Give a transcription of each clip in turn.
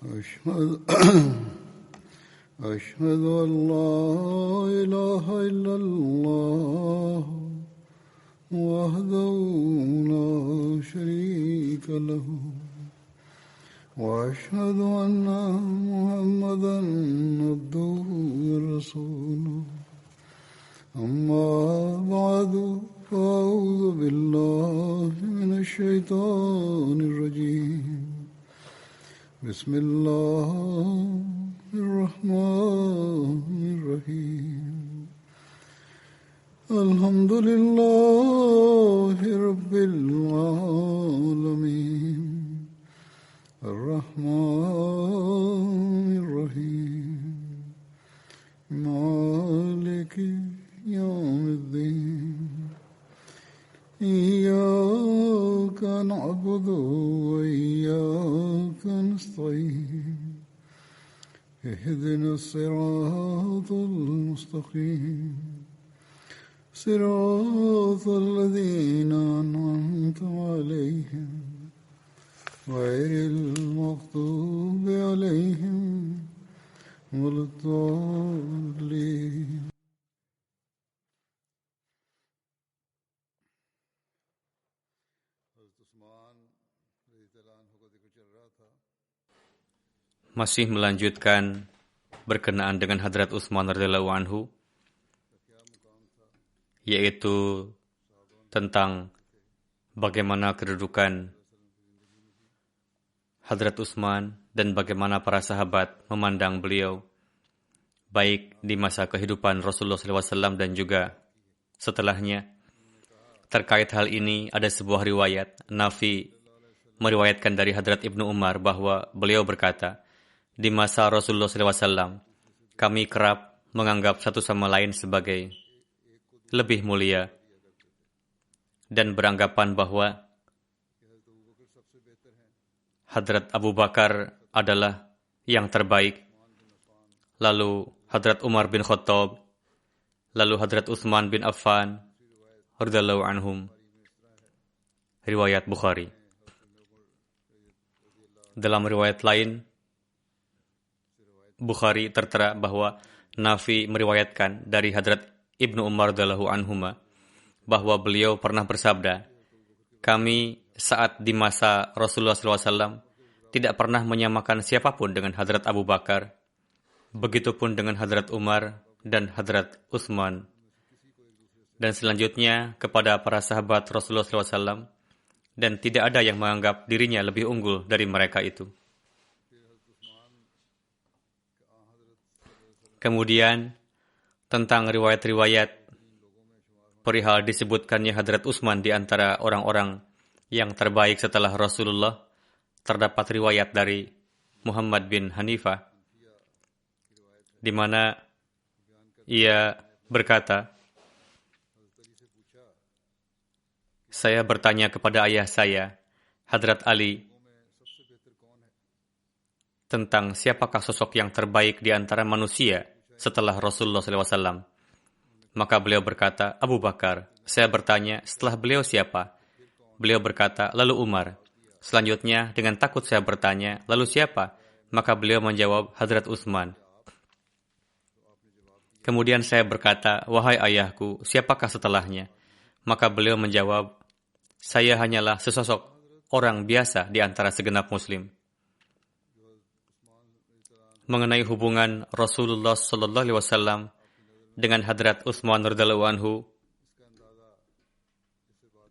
أشهد أشهد أن لا إله إلا الله وحده لا شريك له وأشهد أن محمدا عبده ورسوله أما بعد فأعوذ بالله من الشيطان الرجيم بسم الله الرحمن الرحيم الحمد لله رب العالمين الرحمن الرحيم مالك يوم الدين إياك نعبد وإياك نستعين اهدنا الصراط المستقيم صراط الذين أنعمت عليهم غير المغضوب عليهم ولا الضالين. Masih melanjutkan berkenaan dengan Hadrat Utsman radhiyallahu anhu, yaitu tentang bagaimana kedudukan Hadrat Utsman dan bagaimana para sahabat memandang beliau, baik di masa kehidupan Rasulullah SAW dan juga setelahnya. Terkait hal ini, ada sebuah riwayat, Nafi meriwayatkan dari Hadrat Ibnu Umar bahwa beliau berkata, di masa Rasulullah SAW, kami kerap menganggap satu sama lain sebagai lebih mulia dan beranggapan bahwa Hadrat Abu Bakar adalah yang terbaik, lalu Hadrat Umar bin Khattab, lalu Hadrat Utsman bin Affan, radhiyallahu anhum. Riwayat Bukhari. Dalam riwayat lain, Bukhari tertera bahwa Nafi meriwayatkan dari Hadrat Ibnu Umar radhiyallahu anhuma bahwa beliau pernah bersabda, kami saat di masa Rasulullah SAW tidak pernah menyamakan siapapun dengan Hadrat Abu Bakar, begitupun dengan Hadrat Umar dan Hadrat Utsman. Dan selanjutnya kepada para sahabat Rasulullah SAW, dan tidak ada yang menganggap dirinya lebih unggul dari mereka itu. Kemudian, tentang riwayat-riwayat perihal disebutkannya Hadrat Utsman di antara orang-orang yang terbaik setelah Rasulullah, terdapat riwayat dari Muhammad bin Hanifah, di mana ia berkata, saya bertanya kepada ayah saya, Hadrat Ali, tentang siapakah sosok yang terbaik di antara manusia setelah Rasulullah SAW. Maka beliau berkata, Abu Bakar. Saya bertanya, setelah beliau siapa? Beliau berkata, lalu Umar. Selanjutnya, dengan takut saya bertanya, lalu siapa? Maka beliau menjawab, Hadrat Utsman. Kemudian saya berkata, wahai ayahku, siapakah setelahnya? Maka beliau menjawab, saya hanyalah sesosok orang biasa di antara segenap muslim. Mengenai hubungan Rasulullah SAW dengan Hadrat Utsman radhiyallahu anhu,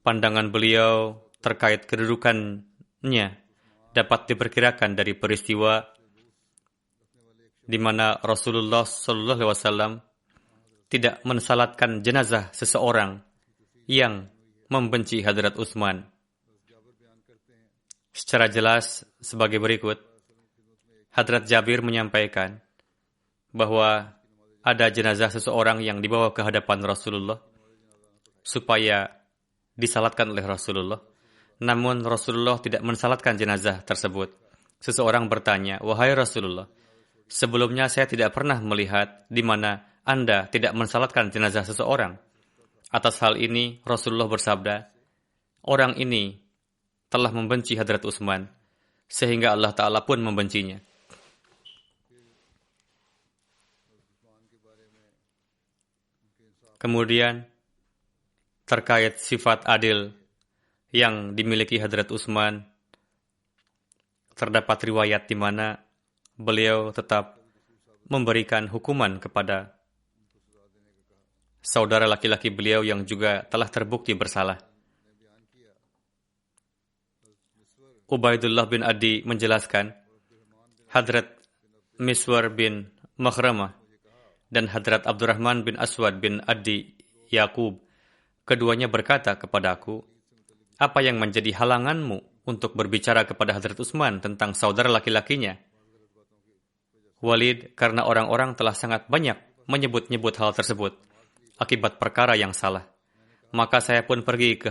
pandangan beliau terkait kedudukannya dapat diperkirakan dari peristiwa di mana Rasulullah SAW tidak mensalatkan jenazah seseorang yang membenci Hadrat Utsman. Secara jelas sebagai berikut, Hadrat Jabir menyampaikan bahwa ada jenazah seseorang yang dibawa ke hadapan Rasulullah supaya disalatkan oleh Rasulullah. Namun Rasulullah tidak mensalatkan jenazah tersebut. Seseorang bertanya, wahai Rasulullah, sebelumnya saya tidak pernah melihat di mana Anda tidak mensalatkan jenazah seseorang. Atas hal ini Rasulullah bersabda, orang ini telah membenci Hadrat Utsman, sehingga Allah Ta'ala pun membencinya. Kemudian terkait sifat adil yang dimiliki Hadrat Utsman, terdapat riwayat di mana beliau tetap memberikan hukuman kepada saudara laki-laki beliau yang juga telah terbukti bersalah. Ubaidullah bin Adi menjelaskan, Hadrat Miswar bin Makhramah dan Hadrat Abdurrahman bin Aswad bin Adi Yaqub, keduanya berkata kepadaku, apa yang menjadi halanganmu untuk berbicara kepada Hadrat Utsman tentang saudara laki-lakinya? Walid, karena orang-orang telah sangat banyak menyebut-nyebut hal tersebut akibat perkara yang salah. Maka saya pun pergi ke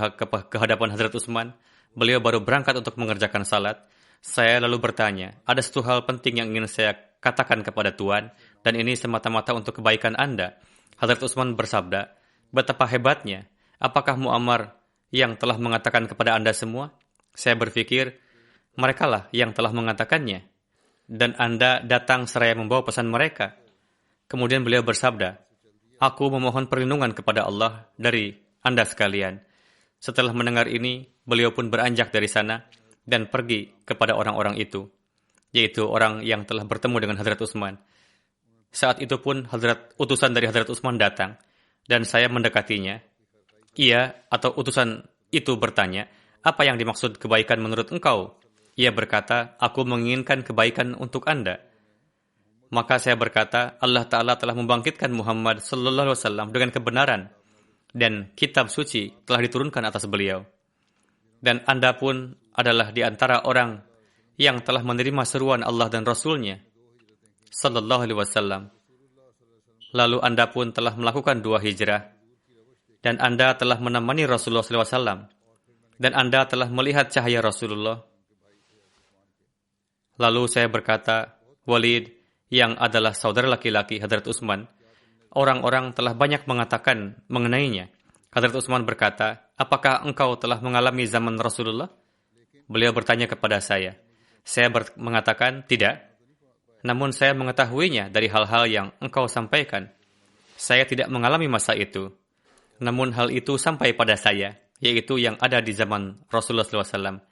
hadapan Hadrat Utsman. Beliau baru berangkat untuk mengerjakan salat. Saya lalu bertanya, ada satu hal penting yang ingin saya katakan kepada Tuan, dan ini semata-mata untuk kebaikan Anda. Hadrat Utsman bersabda, betapa hebatnya, apakah Muammar yang telah mengatakan kepada Anda semua? Saya berpikir, merekalah yang telah mengatakannya, dan Anda datang seraya membawa pesan mereka. Kemudian beliau bersabda, aku memohon perlindungan kepada Allah dari Anda sekalian. Setelah mendengar ini, beliau pun beranjak dari sana dan pergi kepada orang-orang itu, yaitu orang yang telah bertemu dengan Hadrat Utsman. Saat itu pun utusan dari Hadrat Utsman datang, dan saya mendekatinya. Ia atau utusan itu bertanya, apa yang dimaksud kebaikan menurut engkau? Ia berkata, aku menginginkan kebaikan untuk Anda. Maka saya berkata, Allah Ta'ala telah membangkitkan Muhammad sallallahu alaihi wasallam dengan kebenaran, dan kitab suci telah diturunkan atas beliau. Dan Anda pun adalah di antara orang yang telah menerima seruan Allah dan Rasul-Nya sallallahu alaihi wasallam. Lalu Anda pun telah melakukan 2 hijrah, dan Anda telah menemani Rasulullah sallallahu alaihi wasallam, dan Anda telah melihat cahaya Rasulullah. Lalu saya berkata, Walid, yang adalah saudara laki-laki Hadrat Utsman, orang-orang telah banyak mengatakan mengenainya. Hadrat Utsman berkata, apakah engkau telah mengalami zaman Rasulullah? Beliau bertanya kepada saya. Saya mengatakan, tidak. Namun saya mengetahuinya dari hal-hal yang engkau sampaikan. Saya tidak mengalami masa itu. Namun hal itu sampai pada saya, yaitu yang ada di zaman Rasulullah SAW.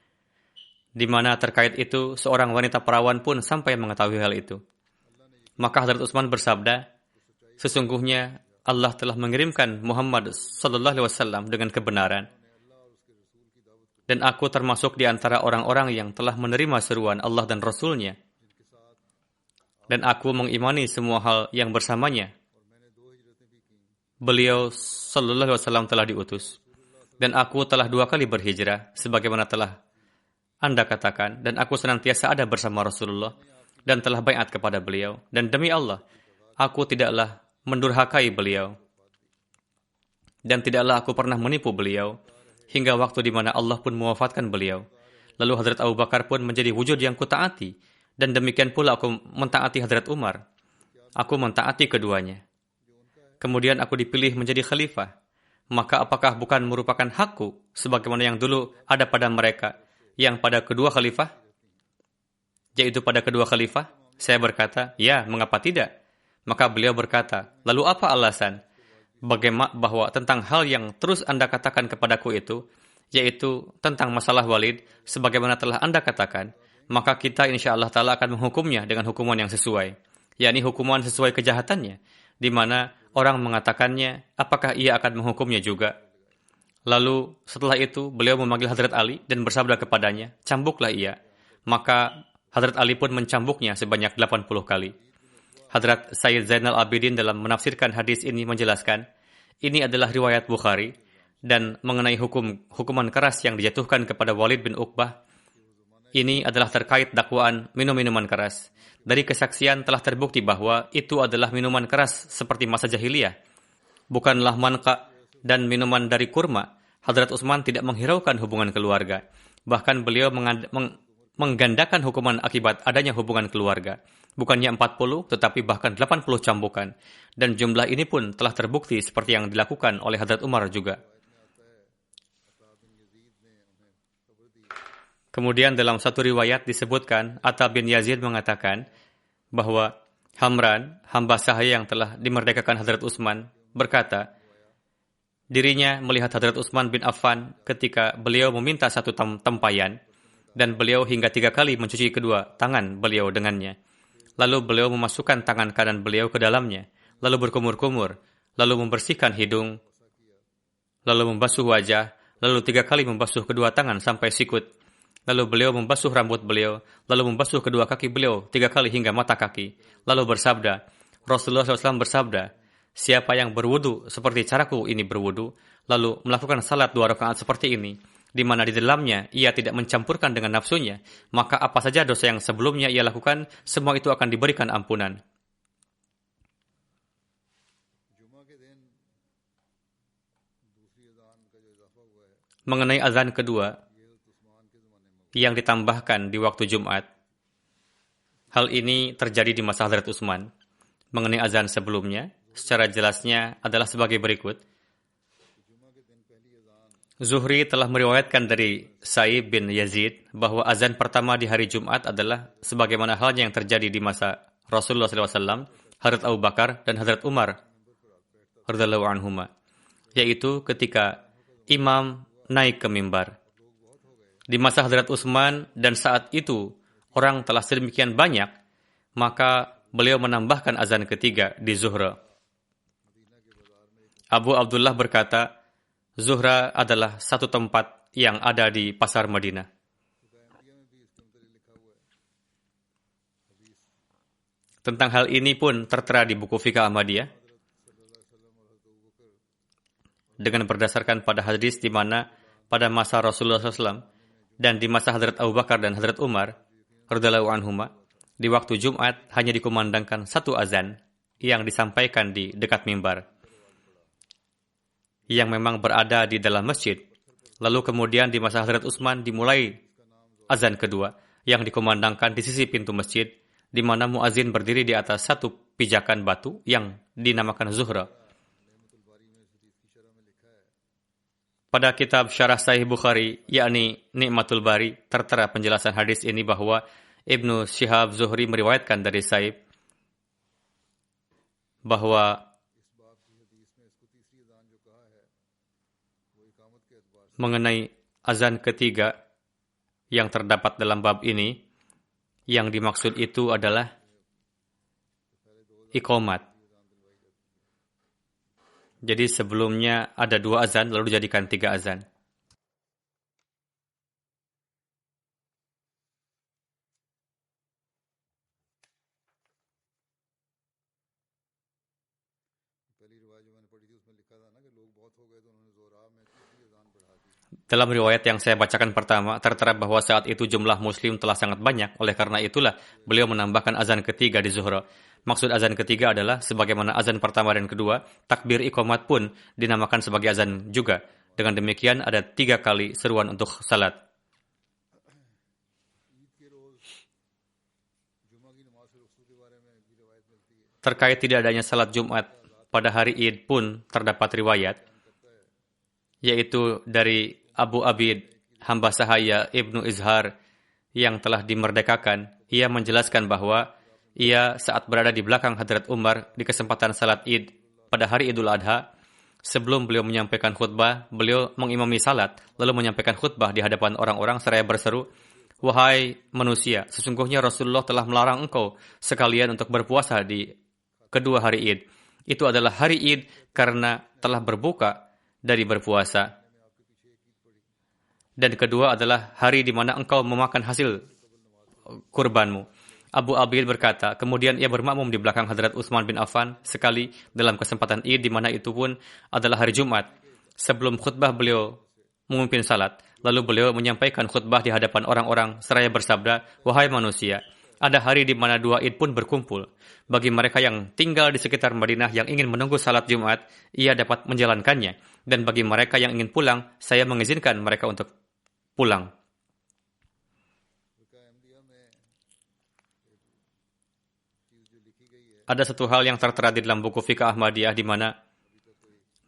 Di mana terkait itu, seorang wanita perawan pun sampai mengetahui hal itu. Maka Hadrat Utsman bersabda, sesungguhnya Allah telah mengirimkan Muhammad sallallahu alaihi wasallam dengan kebenaran, dan aku termasuk di antara orang-orang yang telah menerima seruan Allah dan Rasul-Nya, dan aku mengimani semua hal yang bersamanya. Beliau sallallahu alaihi wasallam telah diutus, dan aku telah 2 kali berhijrah sebagaimana telah Anda katakan, dan aku senantiasa ada bersama Rasulullah dan telah baiat kepada beliau, dan demi Allah, aku tidaklah mendurhakai beliau, dan tidaklah aku pernah menipu beliau, hingga waktu di mana Allah pun mewafatkan beliau. Lalu Hadrat Abu Bakar pun menjadi wujud yang kutaati, dan demikian pula aku mentaati Hadrat Umar. Aku mentaati keduanya. Kemudian aku dipilih menjadi khalifah. Maka apakah bukan merupakan hakku, sebagaimana yang dulu ada pada mereka, yang pada kedua khalifah? Yaitu pada kedua khalifah? Saya berkata, ya, mengapa tidak? Maka beliau berkata, lalu apa alasan? Bagaimana bahwa tentang hal yang terus Anda katakan kepadaku itu, yaitu tentang masalah Walid, sebagaimana telah Anda katakan, maka kita insya Allah Ta'ala akan menghukumnya dengan hukuman yang sesuai, yakni hukuman sesuai kejahatannya, di mana orang mengatakannya, apakah ia akan menghukumnya juga? Lalu setelah itu, beliau memanggil Hadrat Ali dan bersabda kepadanya, cambuklah ia. Maka Hadrat Ali pun mencambuknya sebanyak 80 kali. Hadrat Sayyid Zainal Abidin dalam menafsirkan hadis ini menjelaskan, ini adalah riwayat Bukhari, dan mengenai hukuman keras yang dijatuhkan kepada Walid bin Uqbah, ini adalah terkait dakwaan minum-minuman keras. Dari kesaksian telah terbukti bahwa itu adalah minuman keras seperti masa jahiliyah, bukanlah manqa dan minuman dari kurma. Hadrat Utsman tidak menghiraukan hubungan keluarga. Bahkan beliau menggandakan hukuman akibat adanya hubungan keluarga. Bukannya 40, tetapi bahkan 80 cambukan. Dan jumlah ini pun telah terbukti seperti yang dilakukan oleh Hadrat Umar juga. Kemudian dalam satu riwayat disebutkan, Atta bin Yazid mengatakan bahwa Hamran, hamba sahaya yang telah dimerdekakan Hadrat Utsman, berkata, dirinya melihat Hadrat Utsman bin Affan ketika beliau meminta satu tempayan, dan beliau hingga 3 kali mencuci kedua tangan beliau dengannya. Lalu beliau memasukkan tangan kanan beliau ke dalamnya, lalu berkumur-kumur, lalu membersihkan hidung, lalu membasuh wajah, lalu 3 kali membasuh kedua tangan sampai sikut. Lalu beliau membasuh rambut beliau, lalu membasuh kedua kaki beliau 3 kali hingga mata kaki. Lalu bersabda, Rasulullah SAW bersabda, siapa yang berwudu seperti caraku ini berwudu, lalu melakukan salat 2 rakaat seperti ini, di mana di dalamnya ia tidak mencampurkan dengan nafsunya, maka apa saja dosa yang sebelumnya ia lakukan, semua itu akan diberikan ampunan. Mengenai azan kedua yang ditambahkan di waktu Jumat, hal ini terjadi di masa Hadrat Utsman. Mengenai azan sebelumnya, secara jelasnya adalah sebagai berikut. Zuhri telah meriwayatkan dari Sa'ib bin Yazid bahwa azan pertama di hari Jumat adalah sebagaimana halnya yang terjadi di masa Rasulullah SAW, Hadrat Abu Bakar dan Hadrat Umar radhiyallahu anhuma, yaitu ketika imam naik ke mimbar. Di masa Hadrat Utsman dan saat itu orang telah sedemikian banyak, maka beliau menambahkan azan ketiga di Zuhra. Abu Abdullah berkata, Zuhra adalah satu tempat yang ada di pasar Madinah. Tentang hal ini pun tertera di buku Fiqh Ahmadiyah dengan berdasarkan pada hadis di mana pada masa Rasulullah SAW dan di masa Hadrat Abu Bakar dan Hadrat Umar radhiyallahu anhuma, di waktu Jumat hanya dikumandangkan satu azan yang disampaikan di dekat mimbar, yang memang berada di dalam masjid. Lalu kemudian di masa Hadrat Utsman dimulai azan kedua yang dikumandangkan di sisi pintu masjid, di mana muazin berdiri di atas satu pijakan batu yang dinamakan Zuhra. Pada kitab Syarah Sahih Bukhari, yakni Ni'matul Bari, tertera penjelasan hadis ini bahwa Ibnu Syihab Zuhri meriwayatkan dari Sa'ib bahwa mengenai azan ketiga yang terdapat dalam bab ini, yang dimaksud itu adalah iqamat. Jadi sebelumnya ada 2 azan, lalu dijadikan 3 azan. Dalam riwayat yang saya bacakan pertama, tertera bahwa saat itu jumlah muslim telah sangat banyak. Oleh karena itulah, beliau menambahkan azan ketiga di Zuhra. Maksud azan ketiga adalah, sebagaimana azan pertama dan kedua, takbir iqamat pun dinamakan sebagai azan juga. Dengan demikian, ada 3 kali seruan untuk salat. Terkait tidak adanya salat Jumat pada hari Id pun terdapat riwayat, yaitu dari Abu Abid, hamba sahaya Ibnu Izhar yang telah dimerdekakan. Ia menjelaskan bahwa ia saat berada di belakang Hadrat Umar di kesempatan salat Id pada hari Idul Adha, sebelum beliau menyampaikan khutbah, beliau mengimami salat, lalu menyampaikan khutbah di hadapan orang-orang seraya berseru, "Wahai manusia, sesungguhnya Rasulullah telah melarang engkau sekalian untuk berpuasa di kedua hari Id. Itu adalah hari Id karena telah berbuka dari berpuasa. Dan kedua adalah hari di mana engkau memakan hasil kurbanmu." Abu Abid berkata, kemudian ia bermakmum di belakang Hadrat Utsman bin Affan sekali dalam kesempatan Id, di mana itu pun adalah hari Jumat. Sebelum khutbah beliau memimpin salat, lalu beliau menyampaikan khutbah di hadapan orang-orang seraya bersabda, "Wahai manusia, ada hari di mana 2 Id pun berkumpul. Bagi mereka yang tinggal di sekitar Madinah yang ingin menunggu salat Jumat, ia dapat menjalankannya. Dan bagi mereka yang ingin pulang, saya mengizinkan mereka untuk pulang." Ada satu hal yang tertera di dalam buku Fiqh Ahmadiyah di mana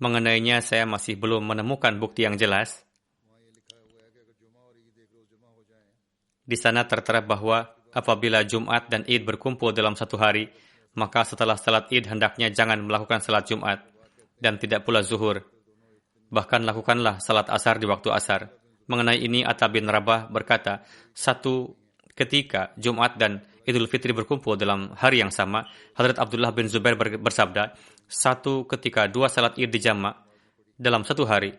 mengenainya saya masih belum menemukan bukti yang jelas. Di sana tertera bahwa apabila Jumat dan Id berkumpul dalam satu hari, maka setelah salat Id hendaknya jangan melakukan salat Jumat dan tidak pula zuhur. Bahkan lakukanlah salat asar di waktu asar. Mengenai ini Atta bin Rabah berkata, satu ketika Jumat dan Idul Fitri berkumpul dalam hari yang sama, Hadrat Abdullah bin Zubair bersabda, satu ketika dua salat id dijamak dalam satu hari.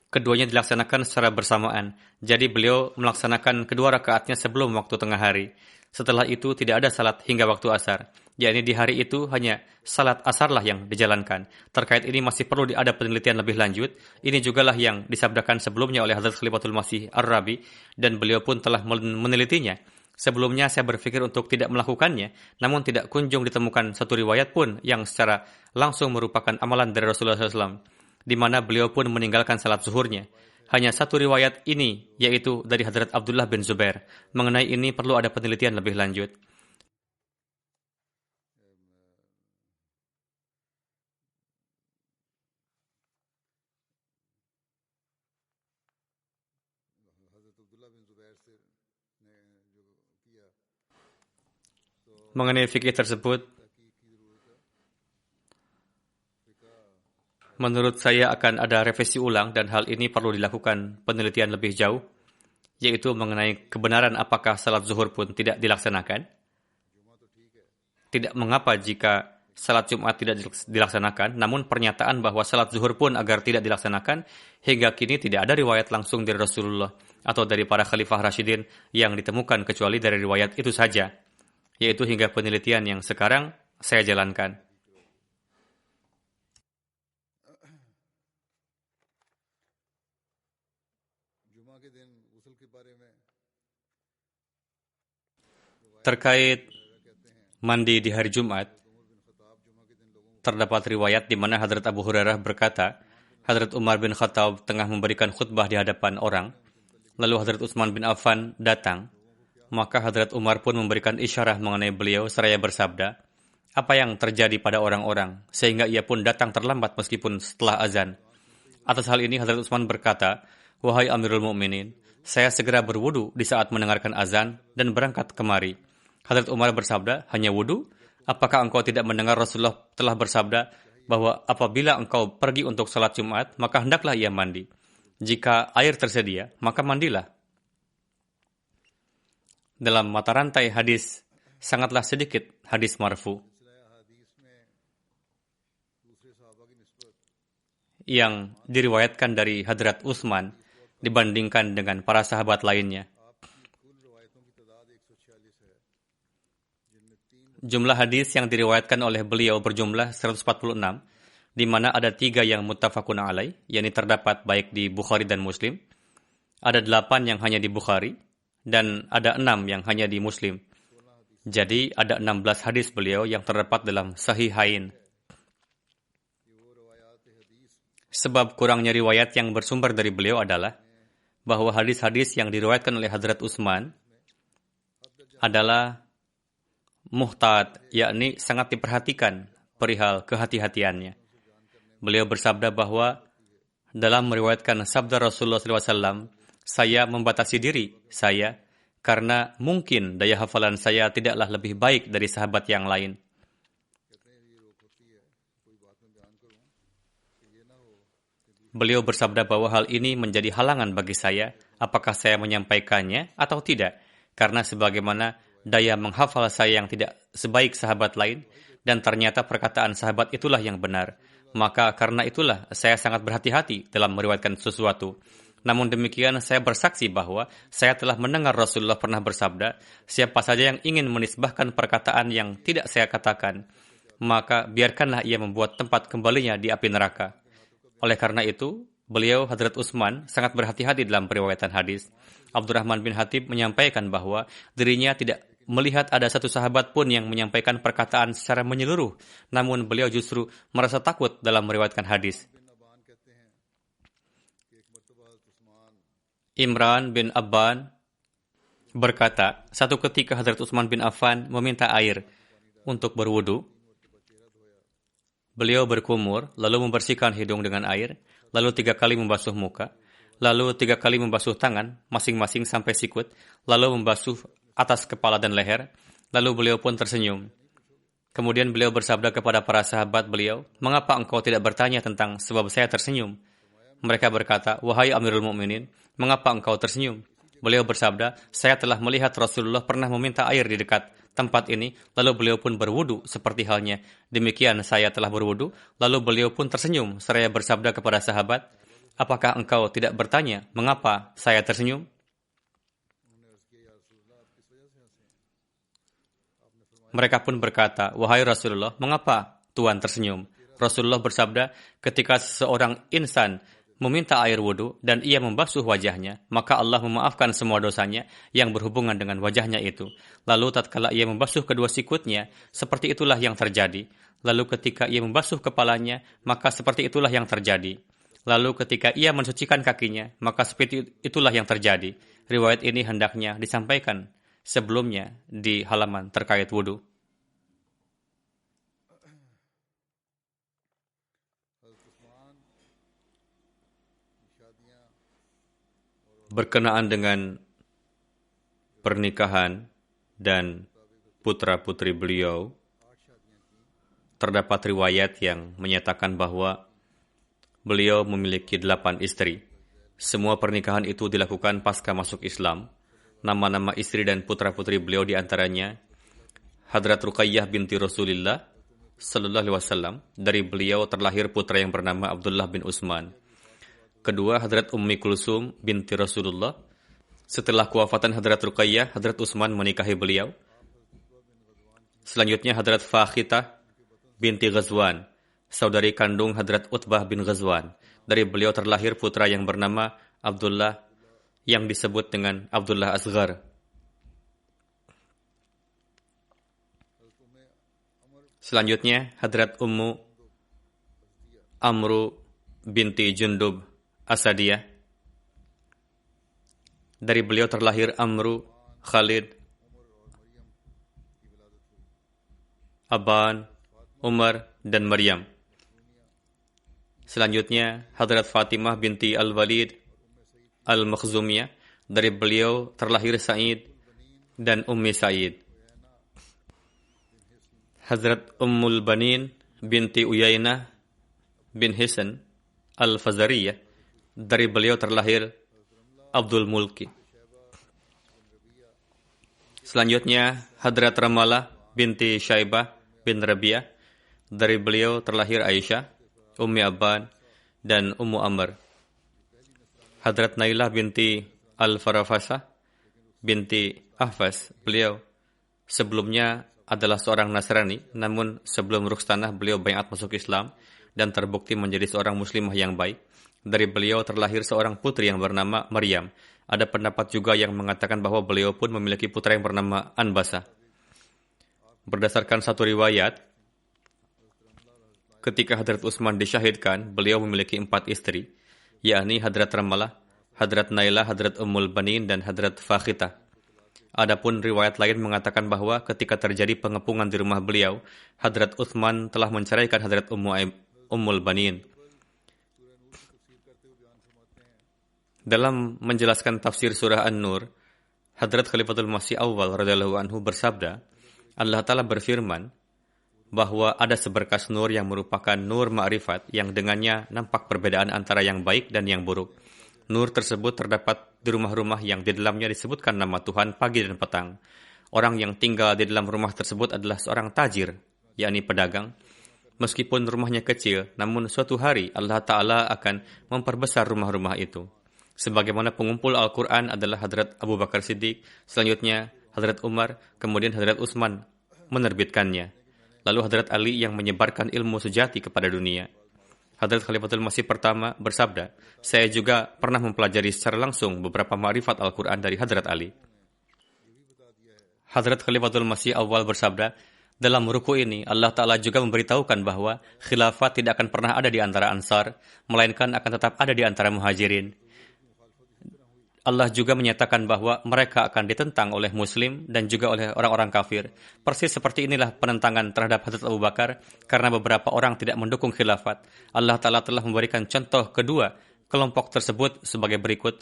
Keduanya dilaksanakan secara bersamaan. Jadi beliau melaksanakan kedua rakaatnya sebelum waktu tengah hari. Setelah itu tidak ada salat hingga waktu asar. Yakni di hari itu hanya salat asarlah yang dijalankan. Terkait ini masih perlu ada penelitian lebih lanjut. Ini jugalah yang disabdakan sebelumnya oleh Hadrat Khalifatul Masih Ar-Rabi dan beliau pun telah menelitinya. Sebelumnya saya berpikir untuk tidak melakukannya, namun tidak kunjung ditemukan satu riwayat pun yang secara langsung merupakan amalan dari Rasulullah SAW, di mana beliau pun meninggalkan salat zuhurnya. Hanya satu riwayat ini, yaitu dari Hadrat Abdullah bin Zubair. Mengenai ini perlu ada penelitian lebih lanjut. Mengenai fikih tersebut, menurut saya akan ada revisi ulang dan hal ini perlu dilakukan penelitian lebih jauh, yaitu mengenai kebenaran apakah salat zuhur pun tidak dilaksanakan. Tidak mengapa jika salat Jumat tidak dilaksanakan, namun pernyataan bahwa salat zuhur pun agar tidak dilaksanakan, hingga kini tidak ada riwayat langsung dari Rasulullah atau dari para khalifah Rashidin yang ditemukan kecuali dari riwayat itu saja, yaitu hingga penelitian yang sekarang saya jalankan. Terkait mandi di hari Jumat, terdapat riwayat di mana Hadrat Abu Hurairah berkata, Hadrat Umar bin Khattab tengah memberikan khutbah di hadapan orang, lalu Hadrat Utsman bin Affan datang. Maka Hadrat Umar pun memberikan isyarah mengenai beliau seraya bersabda, apa yang terjadi pada orang-orang, sehingga ia pun datang terlambat meskipun setelah azan. Atas hal ini Hadrat Utsman berkata, wahai Amirul Mukminin, saya segera berwudu di saat mendengarkan azan dan berangkat kemari. Hadrat Umar bersabda, hanya wudu? Apakah engkau tidak mendengar Rasulullah telah bersabda bahwa apabila engkau pergi untuk salat Jumat, maka hendaklah ia mandi. Jika air tersedia, maka mandilah. Dalam mata rantai hadis, sangatlah sedikit hadis marfu yang diriwayatkan dari Hadrat Utsman dibandingkan dengan para sahabat lainnya. Jumlah hadis yang diriwayatkan oleh beliau berjumlah 146, di mana ada 3 yang muttafaqun alaih, yakni terdapat baik di Bukhari dan Muslim. Ada 8 yang hanya di Bukhari, dan ada 6 yang hanya di Muslim. Jadi ada 16 hadis beliau yang terdapat dalam Sahihain. Sebab kurangnya riwayat yang bersumber dari beliau adalah bahwa hadis-hadis yang diriwayatkan oleh Hadrat Utsman adalah muhtad, yakni sangat diperhatikan perihal kehati-hatiannya. Beliau bersabda bahwa dalam meriwayatkan sabda Rasulullah SAW, saya membatasi diri saya karena mungkin daya hafalan saya tidaklah lebih baik dari sahabat yang lain. Beliau bersabda bahwa hal ini menjadi halangan bagi saya, apakah saya menyampaikannya atau tidak, karena sebagaimana daya menghafal saya yang tidak sebaik sahabat lain, dan ternyata perkataan sahabat itulah yang benar. Maka karena itulah saya sangat berhati-hati dalam meriwayatkan sesuatu. Namun demikian saya bersaksi bahwa saya telah mendengar Rasulullah pernah bersabda, siapa saja yang ingin menisbahkan perkataan yang tidak saya katakan, maka biarkanlah ia membuat tempat kembalinya di api neraka. Oleh karena itu, beliau Hadrat Utsman sangat berhati-hati dalam periwayatan hadis. Abdurrahman bin Hatib menyampaikan bahwa dirinya tidak melihat ada satu sahabat pun yang menyampaikan perkataan secara menyeluruh, namun beliau justru merasa takut dalam meriwayatkan hadis. Imran bin Abban berkata, satu ketika Hadrat Utsman bin Affan meminta air untuk berwudu. Beliau berkumur, lalu membersihkan hidung dengan air, lalu 3 kali membasuh muka, lalu 3 kali membasuh tangan, masing-masing sampai sikut, lalu membasuh atas kepala dan leher, lalu beliau pun tersenyum. Kemudian beliau bersabda kepada para sahabat beliau, mengapa engkau tidak bertanya tentang sebab saya tersenyum? Mereka berkata, "Wahai Amirul Mukminin, mengapa engkau tersenyum?" Beliau bersabda, "Saya telah melihat Rasulullah pernah meminta air di dekat tempat ini, lalu beliau pun berwudu seperti halnya. Demikian saya telah berwudu, lalu beliau pun tersenyum seraya bersabda kepada sahabat, 'Apakah engkau tidak bertanya, mengapa saya tersenyum?' Mereka pun berkata, 'Wahai Rasulullah, mengapa Tuhan tersenyum?' Rasulullah bersabda, 'Ketika seorang insan meminta air wudhu dan ia membasuh wajahnya, maka Allah memaafkan semua dosanya yang berhubungan dengan wajahnya itu. Lalu tatkala ia membasuh kedua sikutnya, seperti itulah yang terjadi. Lalu ketika ia membasuh kepalanya, maka seperti itulah yang terjadi. Lalu ketika ia mensucikan kakinya, maka seperti itulah yang terjadi.' Riwayat ini hendaknya disampaikan sebelumnya di halaman terkait wudhu. Berkenaan dengan pernikahan dan putra-putri beliau, terdapat riwayat yang menyatakan bahwa beliau memiliki 8 istri. Semua pernikahan itu dilakukan pasca masuk Islam. Nama-nama istri dan putra-putri beliau diantaranya Hadrat Ruqayyah binti Rasulullah Sallallahu Alaihi Wasallam. Dari beliau terlahir putra yang bernama Abdullah bin Utsman. Kedua, Hadrat Ummi Kulsum binti Rasulullah. Setelah kewafatan Hadrat Ruqayyah, Hadrat Utsman menikahi beliau. Selanjutnya, Hadrat Fakhitah binti Ghazwan, saudari kandung Hadrat Utbah bin Ghazwan. Dari beliau terlahir putra yang bernama Abdullah, yang disebut dengan Abdullah Asghar. Selanjutnya, Hadrat Ummu Amru binti Jundub Asadiyah. Dari beliau terlahir Amru, Khalid, Aban, Umar, dan Maryam. Selanjutnya, Hadrat Fatimah binti Al-Walid Al-Makhzumiyah. Dari beliau terlahir Sa'id dan Ummi Sa'id. Hadrat Ummul Banin binti Uyainah bin Hisan Al-Fazariyah. Dari beliau terlahir Abdul Mulki. Selanjutnya, Hadrat Ramalah binti Syaibah bin Rabi'ah. Dari beliau terlahir Aisyah, Ummi Abban, dan Ummu Amr. Hadrat Nailah binti Al-Farafasah binti Ahfas. Beliau sebelumnya adalah seorang Nasrani, namun sebelum Rukhsanah beliau baiat masuk Islam dan terbukti menjadi seorang muslimah yang baik. Dari beliau terlahir seorang putri yang bernama Maryam. Ada pendapat juga yang mengatakan bahwa beliau pun memiliki putra yang bernama Anbasa. Berdasarkan satu riwayat, ketika Hadrat Utsman disyahidkan, beliau memiliki 4 istri, yakni Hadrat Ramalah, Hadrat Nailah, Hadrat Ummul Banin, dan Hadrat Fakhitah. Adapun riwayat lain mengatakan bahwa ketika terjadi pengepungan di rumah beliau, Hadrat Utsman telah menceraikan Hadrat Ummul Banin. Dalam menjelaskan tafsir surah An-Nur, Hadrat Khalifatul Masih Awwal radhiyallahu anhu bersabda, Allah Ta'ala berfirman bahwa ada seberkas nur yang merupakan nur ma'rifat yang dengannya nampak perbedaan antara yang baik dan yang buruk. Nur tersebut terdapat di rumah-rumah yang di dalamnya disebutkan nama Tuhan pagi dan petang. Orang yang tinggal di dalam rumah tersebut adalah seorang tajir, yakni pedagang. Meskipun rumahnya kecil, namun suatu hari Allah Ta'ala akan memperbesar rumah-rumah itu. Sebagaimana pengumpul Al-Quran adalah Hadrat Abu Bakar Siddiq, selanjutnya Hadrat Umar, kemudian Hadrat Utsman menerbitkannya. Lalu Hadrat Ali yang menyebarkan ilmu sejati kepada dunia. Hadrat Khalifatul Masih pertama bersabda, saya juga pernah mempelajari secara langsung beberapa ma'rifat Al-Quran dari Hadrat Ali. Hadrat Khalifatul Masih awal bersabda, dalam ruku ini Allah Ta'ala juga memberitahukan bahwa khilafat tidak akan pernah ada di antara Ansar, melainkan akan tetap ada di antara Muhajirin. Allah juga menyatakan bahwa mereka akan ditentang oleh Muslim dan juga oleh orang-orang kafir. Persis seperti inilah penentangan terhadap Hadrat Abu Bakar karena beberapa orang tidak mendukung khilafat. Allah Ta'ala telah memberikan contoh kedua kelompok tersebut sebagai berikut.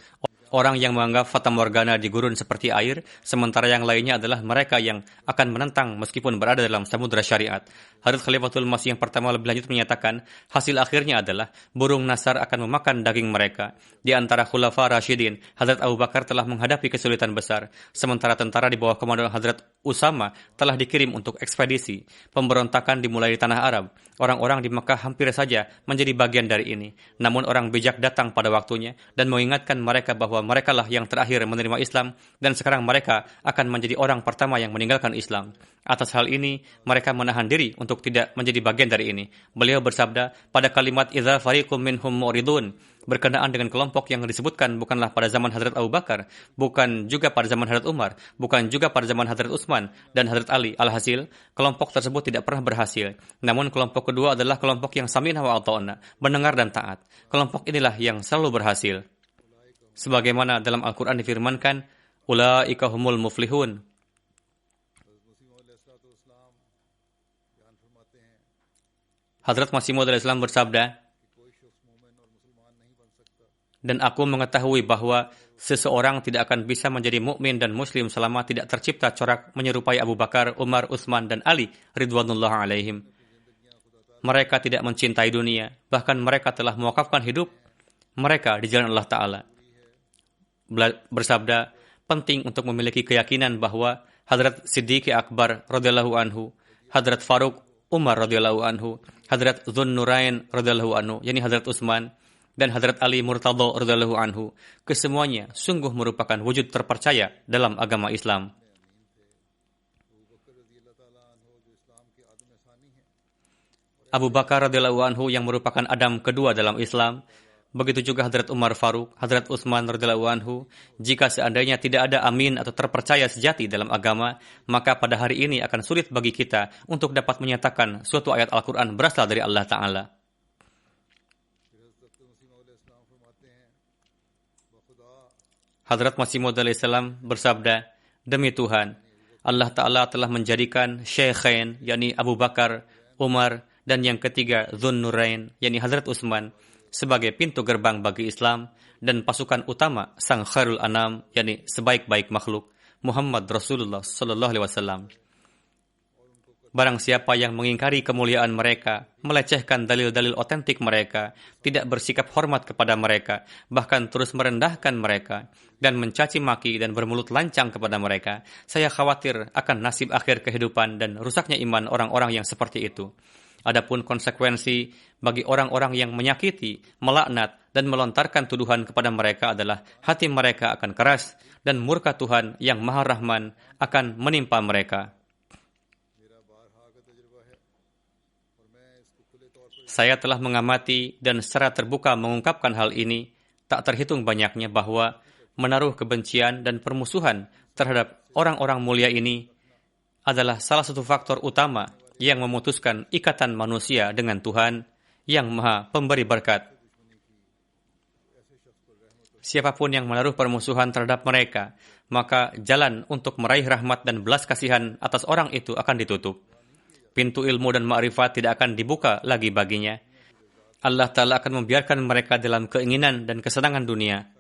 orang yang menganggap fata morgana di gurun seperti air, sementara yang lainnya adalah mereka yang akan menentang meskipun berada dalam samudera syariat. Hadrat Khalifatul Masih yang pertama lebih lanjut menyatakan, hasil akhirnya adalah burung nasar akan memakan daging mereka. Di antara khulafa Rashidin, Hadrat Abu Bakar telah menghadapi kesulitan besar, sementara tentara di bawah komandan Hadrat Usama telah dikirim untuk ekspedisi. Pemberontakan dimulai di tanah Arab. Orang-orang di Mekah hampir saja menjadi bagian dari ini. Namun orang bijak datang pada waktunya dan mengingatkan mereka bahwa merekalah yang terakhir menerima Islam dan sekarang mereka akan menjadi orang pertama yang meninggalkan Islam. Atas hal ini, mereka menahan diri untuk tidak menjadi bagian dari ini. Beliau bersabda pada kalimat idza fariqum minhum mu'ridun, berkenaan dengan kelompok yang disebutkan bukanlah pada zaman Hadrat Abu Bakar, bukan juga pada zaman Hadrat Umar, bukan juga pada zaman Hadrat Utsman dan Hadrat Ali. Alhasil, kelompok tersebut tidak pernah berhasil. Namun kelompok kedua adalah kelompok yang samina wa ata'na, mendengar dan taat. Kelompok inilah yang selalu berhasil. Sebagaimana dalam Al-Quran difirmankan, ulaika humul muflihun. Hadrat Masih Maud Islam bersabda, dan aku mengetahui bahwa seseorang tidak akan bisa menjadi mukmin dan muslim selama tidak tercipta corak menyerupai Abu Bakar, Umar, Utsman, dan Ali ridwanullah alaihim. Mereka tidak mencintai dunia, bahkan mereka telah mewakafkan hidup mereka di jalan Allah Ta'ala. Bersabda, penting untuk memiliki keyakinan bahwa Hadrat Siddiq Akbar radhiyallahu anhu, Hadrat Faruq Umar radhiyallahu anhu, Hadrat Dzun Nurain radhiyallahu anhu, yakni Hadrat Utsman, dan Hadrat Ali Murtadha radhiyallahu anhu, kesemuanya sungguh merupakan wujud terpercaya dalam agama Islam. Abu Bakar radhiyallahu anhu yang merupakan Adam kedua dalam Islam, begitu juga Hadrat Umar Faruq, Hadrat Utsman radhiyallahu anhu. Jika seandainya tidak ada amin atau terpercaya sejati dalam agama, maka pada hari ini akan sulit bagi kita untuk dapat menyatakan suatu ayat Al-Quran berasal dari Allah Ta'ala. Hadrat Masih Maud alaihissalam bersabda, demi Tuhan, Allah Ta'ala telah menjadikan Syaikhain, yakni Abu Bakar, Umar, dan yang ketiga Dzun Nurain, yakni Hadrat Utsman, sebagai pintu gerbang bagi Islam dan pasukan utama Sang Khairul Anam, yakni sebaik-baik makhluk, Muhammad Rasulullah sallallahu alaihi wasallam. Barang siapa yang mengingkari kemuliaan mereka, melecehkan dalil-dalil otentik mereka, tidak bersikap hormat kepada mereka, bahkan terus merendahkan mereka, dan mencaci maki dan bermulut lancang kepada mereka, saya khawatir akan nasib akhir kehidupan dan rusaknya iman orang-orang yang seperti itu. Adapun konsekuensi bagi orang-orang yang menyakiti, melaknat, dan melontarkan tuduhan kepada mereka adalah hati mereka akan keras, dan murka Tuhan yang Maha Rahman akan menimpa mereka. Saya telah mengamati dan secara terbuka mengungkapkan hal ini, tak terhitung banyaknya bahwa menaruh kebencian dan permusuhan terhadap orang-orang mulia ini adalah salah satu faktor utama yang memutuskan ikatan manusia dengan Tuhan yang Maha Pemberi Berkat. Siapapun yang menaruh permusuhan terhadap mereka, maka jalan untuk meraih rahmat dan belas kasihan atas orang itu akan ditutup. Pintu ilmu dan ma'rifat tidak akan dibuka lagi baginya. Allah Ta'ala akan membiarkan mereka dalam keinginan dan kesenangan dunia,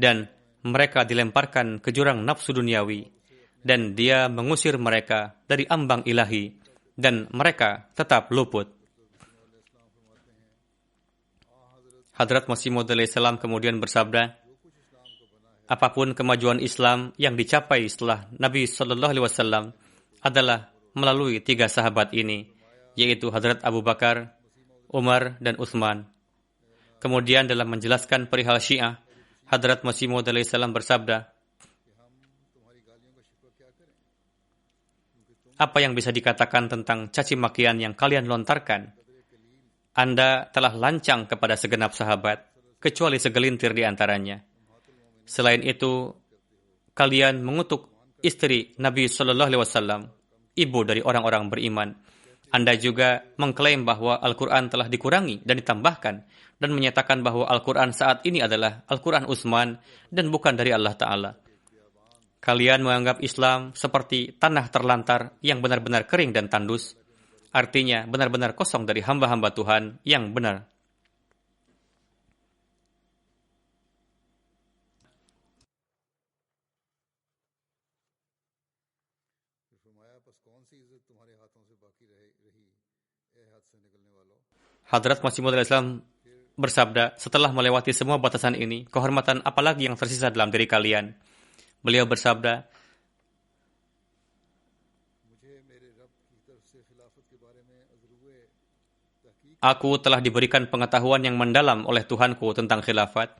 dan mereka dilemparkan ke jurang nafsu duniawi, dan Dia mengusir mereka dari ambang ilahi, dan mereka tetap luput. Hadrat Masih Maud alaihissalam kemudian bersabda, apapun kemajuan Islam yang dicapai setelah Nabi sallallahu alaihi wasallam adalah melalui tiga sahabat ini, yaitu Hadrat Abu Bakar, Umar, dan Utsman. Kemudian dalam menjelaskan perihal Syiah, Hadrat Masih Maud alaihissalam bersabda, apa yang bisa dikatakan tentang caci makian yang kalian lontarkan? Anda telah lancang kepada segenap sahabat, kecuali segelintir di antaranya. Selain itu, kalian mengutuk istri Nabi sallallahu alaihi wasallam, ibu dari orang-orang beriman. Anda juga mengklaim bahwa Al-Quran telah dikurangi dan ditambahkan, dan menyatakan bahwa Al-Quran saat ini adalah Al-Quran Utsman dan bukan dari Allah Ta'ala. Kalian menganggap Islam seperti tanah terlantar yang benar-benar kering dan tandus, artinya benar-benar kosong dari hamba-hamba Tuhan yang benar. Hadrat Masih Maud Islam bersabda, setelah melewati semua batasan ini, kehormatan apalagi yang tersisa dalam diri kalian? Beliau bersabda, aku telah diberikan pengetahuan yang mendalam oleh Tuhanku tentang khilafat,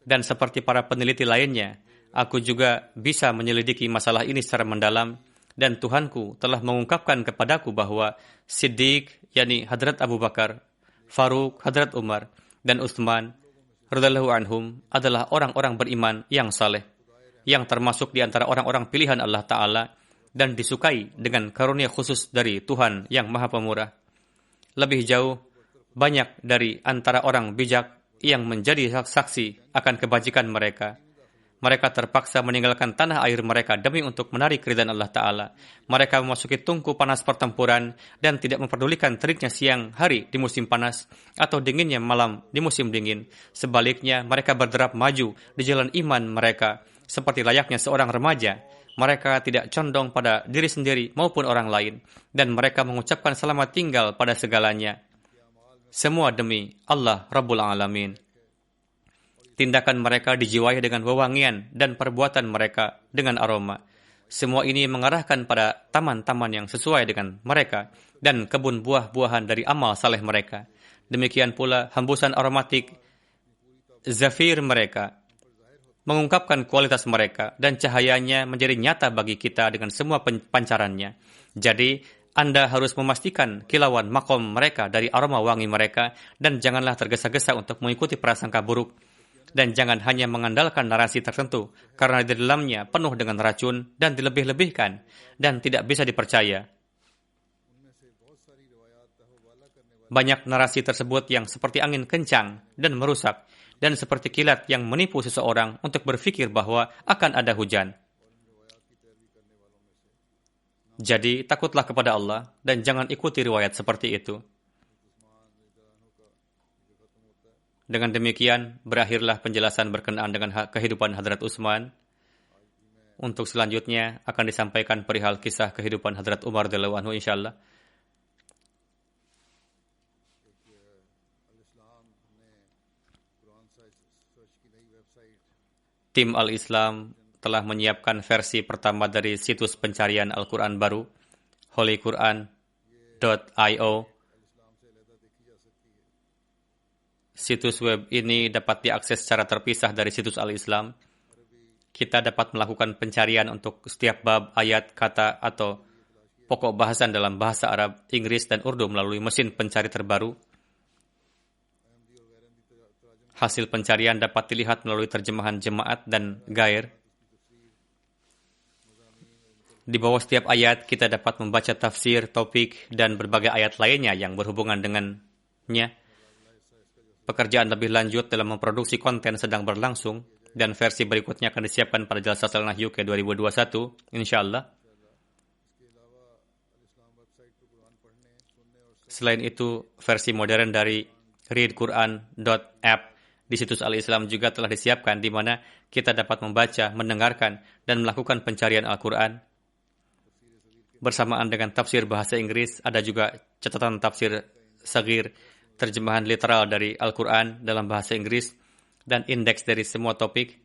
dan seperti para peneliti lainnya, aku juga bisa menyelidiki masalah ini secara mendalam, dan Tuhanku telah mengungkapkan kepadaku bahwa Siddiq, yakni Hadrat Abu Bakar, Faruq, Hadrat Umar, dan Utsman radhiyallahu anhum adalah orang-orang beriman yang saleh, yang termasuk di antara orang-orang pilihan Allah Ta'ala dan disukai dengan karunia khusus dari Tuhan yang Maha Pemurah. Lebih jauh, banyak dari antara orang bijak yang menjadi saksi akan kebajikan mereka. Mereka terpaksa meninggalkan tanah air mereka demi untuk menarik ridhaan Allah Ta'ala. Mereka memasuki tungku panas pertempuran dan tidak memperdulikan teriknya siang hari di musim panas atau dinginnya malam di musim dingin. Sebaliknya, mereka berderap maju di jalan iman mereka seperti layaknya seorang remaja. Mereka tidak condong pada diri sendiri maupun orang lain, dan mereka mengucapkan selamat tinggal pada segalanya. Semua demi Allah Rabbul Alamin. Tindakan mereka dijiwai dengan wewangian dan perbuatan mereka dengan aroma. Semua ini mengarahkan pada taman-taman yang sesuai dengan mereka dan kebun buah-buahan dari amal saleh mereka. Demikian pula hembusan aromatik zafir mereka mengungkapkan kualitas mereka dan cahayanya menjadi nyata bagi kita dengan semua pancarannya. Jadi, Anda harus memastikan kilauan makom mereka dari aroma wangi mereka dan janganlah tergesa-gesa untuk mengikuti prasangka buruk. Dan jangan hanya mengandalkan narasi tertentu, karena di dalamnya penuh dengan racun dan dilebih-lebihkan, dan tidak bisa dipercaya. Banyak narasi tersebut yang seperti angin kencang dan merusak, dan seperti kilat yang menipu seseorang untuk berpikir bahwa akan ada hujan. Jadi, takutlah kepada Allah, dan jangan ikuti riwayat seperti itu. Dengan demikian, berakhirlah penjelasan berkenaan dengan kehidupan Hadrat Utsman. Untuk selanjutnya akan disampaikan perihal kisah kehidupan Hadrat Umar radhiyallahu anhu insyaallah. Tim Al-Islam telah menyiapkan versi pertama dari situs pencarian Al-Quran baru, holyquran.io. Situs web ini dapat diakses secara terpisah dari situs Al-Islam. Kita dapat melakukan pencarian untuk setiap bab, ayat, kata, atau pokok bahasan dalam bahasa Arab, Inggris, dan Urdu melalui mesin pencari terbaru. Hasil pencarian dapat dilihat melalui terjemahan jemaat dan gair. Di bawah setiap ayat, kita dapat membaca tafsir, topik, dan berbagai ayat lainnya yang berhubungan dengannya. Pekerjaan lebih lanjut dalam memproduksi konten sedang berlangsung, dan versi berikutnya akan disiapkan pada Jalsah Salanah UK 2021, insyaAllah. Selain itu, versi modern dari readquran.app di situs Al-Islam juga telah disiapkan, di mana kita dapat membaca, mendengarkan, dan melakukan pencarian Al-Quran. Bersamaan dengan tafsir bahasa Inggris, ada juga catatan tafsir sagir, terjemahan literal dari Al-Quran dalam bahasa Inggris, dan indeks dari semua topik.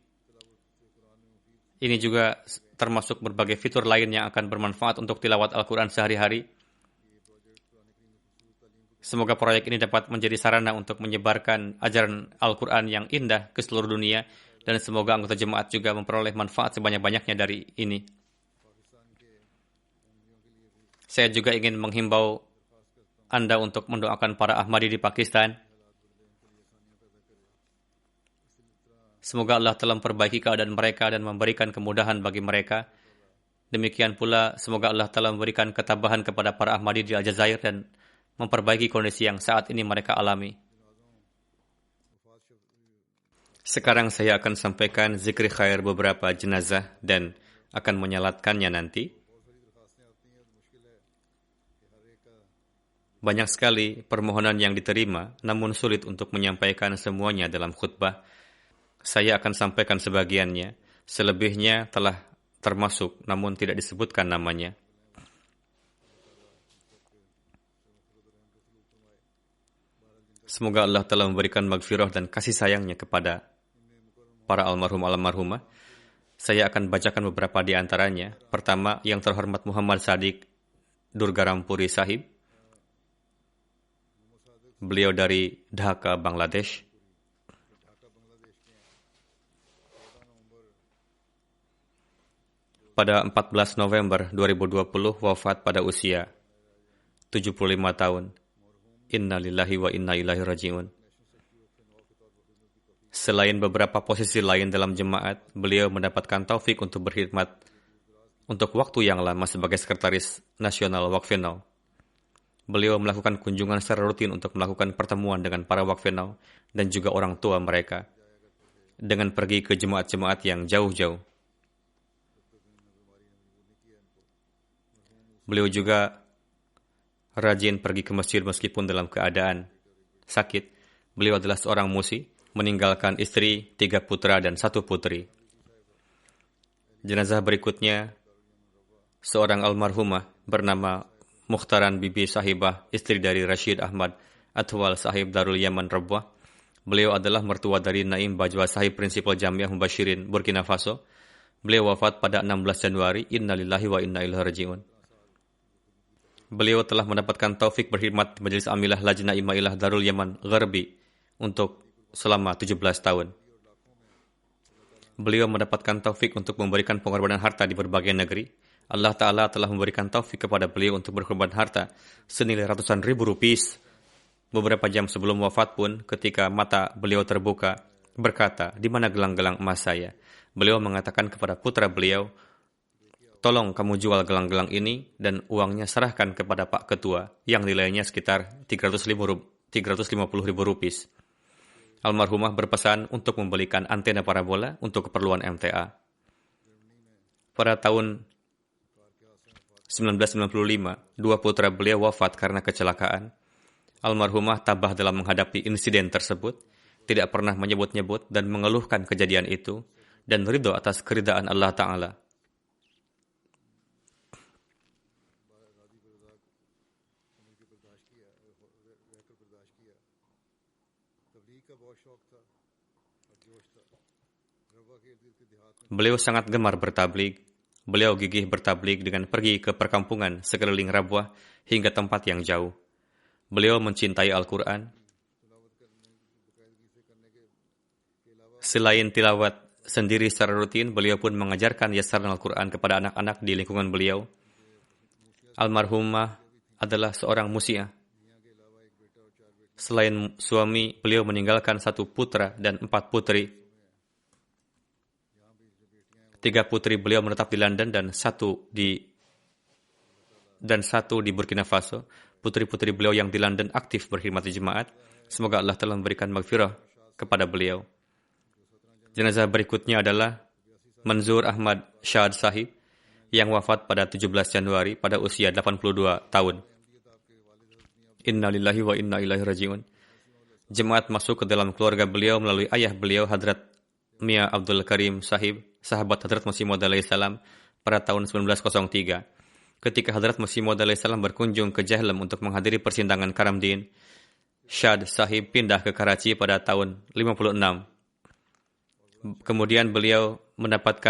Ini juga termasuk berbagai fitur lain yang akan bermanfaat untuk tilawat Al-Quran sehari-hari. Semoga proyek ini dapat menjadi sarana untuk menyebarkan ajaran Al-Quran yang indah ke seluruh dunia, dan semoga anggota jemaat juga memperoleh manfaat sebanyak-banyaknya dari ini. Saya juga ingin menghimbau Anda untuk mendoakan para Ahmadi di Pakistan. Semoga Allah telah memperbaiki keadaan mereka dan memberikan kemudahan bagi mereka. Demikian pula, semoga Allah telah memberikan ketabahan kepada para Ahmadi di Aljazair dan memperbaiki kondisi yang saat ini mereka alami. Sekarang saya akan sampaikan zikri khair beberapa jenazah dan akan menyalatkannya nanti. Banyak sekali permohonan yang diterima, namun sulit untuk menyampaikan semuanya dalam khutbah. Saya akan sampaikan sebagiannya. Selebihnya telah termasuk, namun tidak disebutkan namanya. Semoga Allah telah memberikan maghfirah dan kasih sayangnya kepada para almarhumah. Saya akan bacakan beberapa di antaranya. Pertama, yang terhormat Muhammad Sadiq Durgarampuri Sahib. Beliau dari Dhaka, Bangladesh. Pada 14 November 2020 wafat pada usia 75 tahun. Inna lillahi wa inna ilaihi raji'un. Selain beberapa posisi lain dalam jemaat, beliau mendapatkan taufik untuk berkhidmat untuk waktu yang lama sebagai Sekretaris Nasional Waqfinau. Beliau melakukan kunjungan secara rutin untuk melakukan pertemuan dengan para Waqfinau dan juga orang tua mereka, dengan pergi ke jemaat-jemaat yang jauh-jauh. Beliau juga rajin pergi ke masjid meskipun dalam keadaan sakit. Beliau adalah seorang musi, meninggalkan istri, 3 putra dan 1 putri. Jenazah berikutnya, seorang almarhumah bernama Mukhtaran Bibi Sahibah, istri dari Rashid Ahmad Atwal Sahib Darul Yaman Rabwah. Beliau adalah mertua dari Naim Bajwa Sahib, Prinsipal Jamiah Mubashirin, Burkina Faso. Beliau wafat pada 16 Januari. Innalillahi wa inna ilaihi raji'un. Beliau telah mendapatkan taufik berkhidmat di Majelis Amilah Lajnah Imailah Darul Yaman Gharbi untuk selama 17 tahun. Beliau mendapatkan taufik untuk memberikan pengorbanan harta di berbagai negeri. Allah Ta'ala telah memberikan taufik kepada beliau untuk berkorban harta senilai ratusan ribu rupiah. Beberapa jam sebelum wafat pun, ketika mata beliau terbuka, berkata, "Di mana gelang-gelang emas saya?" Beliau mengatakan kepada putra beliau, "Tolong kamu jual gelang-gelang ini dan uangnya serahkan kepada Pak Ketua yang nilainya sekitar 350 ribu rupiah." Almarhumah berpesan untuk membelikan antena parabola untuk keperluan MTA. Pada tahun 1995, 2 putra beliau wafat karena kecelakaan. Almarhumah tabah dalam menghadapi insiden tersebut, tidak pernah menyebut-nyebut dan mengeluhkan kejadian itu, dan ridho atas keridaan Allah Ta'ala. Beliau sangat gemar bertablig. Beliau gigih bertablig dengan pergi ke perkampungan sekeliling Rabwah hingga tempat yang jauh. Beliau mencintai Al-Quran. Selain tilawat sendiri secara rutin, beliau pun mengajarkan yasaran Al-Quran kepada anak-anak di lingkungan beliau. Almarhumah adalah seorang musiah. Selain suami, beliau meninggalkan 1 putra dan 4 putri. 3 putri beliau menetap di London dan 1 di Burkina Faso. Putri-putri beliau yang di London aktif berkhidmat di jemaat. Semoga Allah telah memberikan maghfirah kepada beliau. Jenazah berikutnya adalah Manzur Ahmad Shahad Sahib yang wafat pada 17 Januari pada usia 82 tahun. Inna lillahi wa inna ilaihi raji'un. Jemaat masuk ke dalam keluarga beliau melalui ayah beliau, Hadrat Mia Abdul Karim Sahib, sahabat Hadrat Masih Maud alaihi salam, pada tahun 1903. Ketika Hadrat Masih Maud alaihi salam berkunjung ke Jahlam untuk menghadiri persidangan Karamdin, Shahad Sahib pindah ke Karachi pada tahun 56. Kemudian beliau mendapat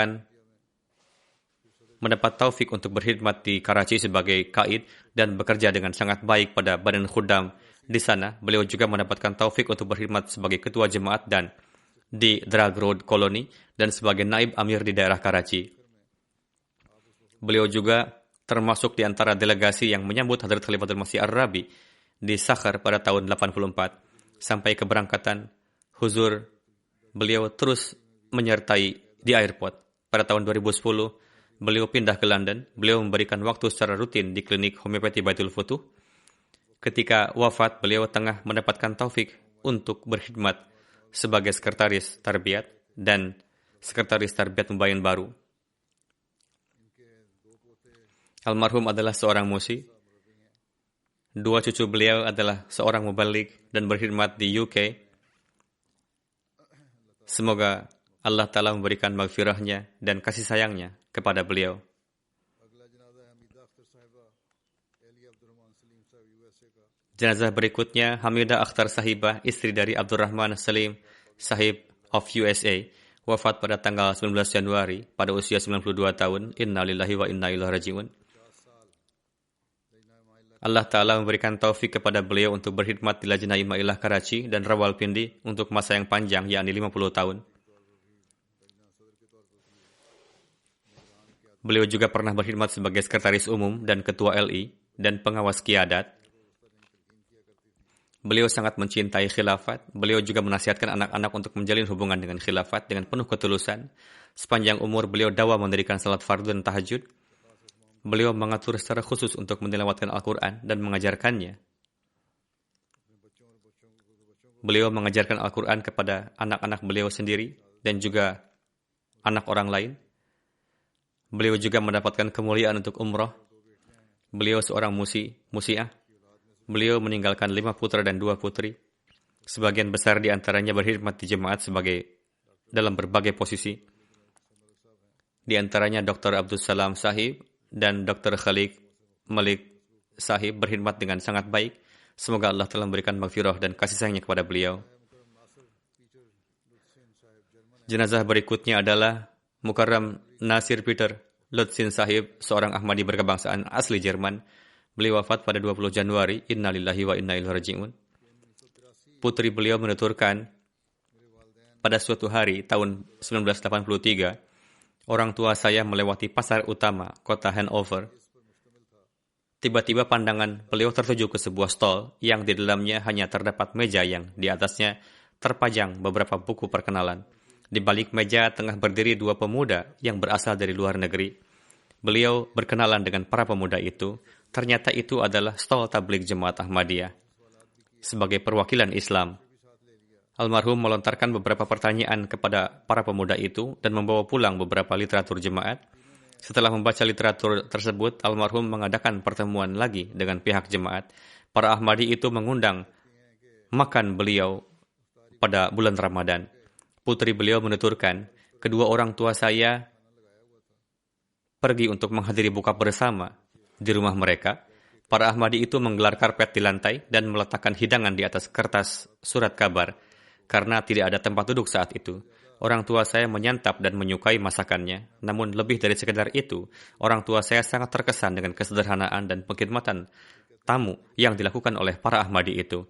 taufik untuk berkhidmat di Karachi sebagai kaid dan bekerja dengan sangat baik pada Badan Khuddam di sana. Beliau juga mendapatkan taufik untuk berkhidmat sebagai ketua jemaat dan di Drag Road Colony dan sebagai naib amir di daerah Karachi. Beliau juga termasuk di antara delegasi yang menyambut Hadrat Khalifatul Masih Ar-Rabi di Sakhar pada tahun 84. Sampai keberangkatan huzur, beliau terus menyertai di airport. Pada tahun 2010, beliau pindah ke London. Beliau memberikan waktu secara rutin di klinik homeopati Baitul Futuh. Ketika wafat, beliau tengah mendapatkan taufik untuk berkhidmat sebagai sekretaris tarbiyat dan sekretaris tarbiyat Mubayin baru. Almarhum adalah seorang musi. 2 cucu beliau adalah seorang mubalik dan berkhidmat di UK. Semoga Allah Ta'ala memberikan maghfirahnya dan kasih sayangnya kepada beliau. Jenazah berikutnya Hamidah Akhtar Sahibah, istri dari Abdurrahman Salim Sahib of USA, wafat pada tanggal 19 Januari pada usia 92 tahun. Inna lillahi wa inna ilaihi raji'un. Allah Ta'ala memberikan taufik kepada beliau untuk berkhidmat di Lajnah Imailah Karachi dan Rawalpindi untuk masa yang panjang, yakni 50 tahun. Beliau juga pernah berkhidmat sebagai sekretaris umum dan ketua LI dan pengawas qiyadat. Beliau sangat mencintai khilafat. Beliau juga menasihatkan anak-anak untuk menjalin hubungan dengan khilafat dengan penuh ketulusan. Sepanjang umur beliau dawa mendirikan salat fardu dan tahajud. Beliau mengatur secara khusus untuk mentilawatkan Al-Quran dan mengajarkannya. Beliau mengajarkan Al-Quran kepada anak-anak beliau sendiri dan juga anak orang lain. Beliau juga mendapatkan kemuliaan untuk umrah. Beliau seorang musi'ah. Beliau meninggalkan 5 putra dan 2 putri. Sebagian besar di antaranya berkhidmat di jemaat dalam berbagai posisi. Di antaranya Dr. Abdul Salam Sahib dan Dr. Khalik Malik Sahib berkhidmat dengan sangat baik. Semoga Allah telah memberikan maghfirah dan kasih sayangnya kepada beliau. Jenazah berikutnya adalah Mukarram Nasir Peter Lutsin Sahib, seorang Ahmadi berkebangsaan asli Jerman. Beliau wafat pada 20 Januari. Inna lillahi wa inna ilaihi raji'un. Putri beliau menuturkan, pada suatu hari tahun 1983, orang tua saya melewati pasar utama kota Hanover. Tiba-tiba pandangan beliau tertuju ke sebuah stol yang di dalamnya hanya terdapat meja yang di atasnya terpajang beberapa buku perkenalan. Di balik meja tengah berdiri 2 pemuda yang berasal dari luar negeri. Beliau berkenalan dengan para pemuda itu. Ternyata itu adalah stol tabligh Jemaat Ahmadiyah. Sebagai perwakilan Islam, almarhum melontarkan beberapa pertanyaan kepada para pemuda itu dan membawa pulang beberapa literatur jemaat. Setelah membaca literatur tersebut, almarhum mengadakan pertemuan lagi dengan pihak jemaat. Para Ahmadi itu mengundang makan beliau pada bulan Ramadan. Putri beliau menuturkan, kedua orang tua saya pergi untuk menghadiri buka bersama di rumah mereka. Para Ahmadi itu menggelar karpet di lantai dan meletakkan hidangan di atas kertas surat kabar. Karena tidak ada tempat duduk saat itu, orang tua saya menyantap dan menyukai masakannya. Namun lebih dari sekedar itu, orang tua saya sangat terkesan dengan kesederhanaan dan pengkhidmatan tamu yang dilakukan oleh para Ahmadi itu.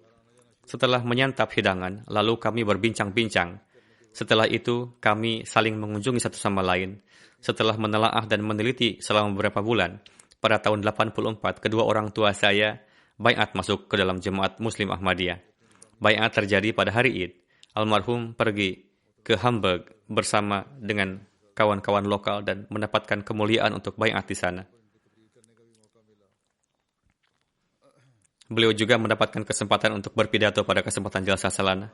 Setelah menyantap hidangan, lalu kami berbincang-bincang. Setelah itu, kami saling mengunjungi satu sama lain. Setelah menelaah dan meneliti selama beberapa bulan, pada tahun 84, kedua orang tua saya baiat masuk ke dalam jemaat Muslim Ahmadiyah. Baiat terjadi pada hari Id. Almarhum pergi ke Hamburg bersama dengan kawan-kawan lokal dan mendapatkan kemuliaan untuk baiat di sana. Beliau juga mendapatkan kesempatan untuk berpidato pada kesempatan jalsa salana.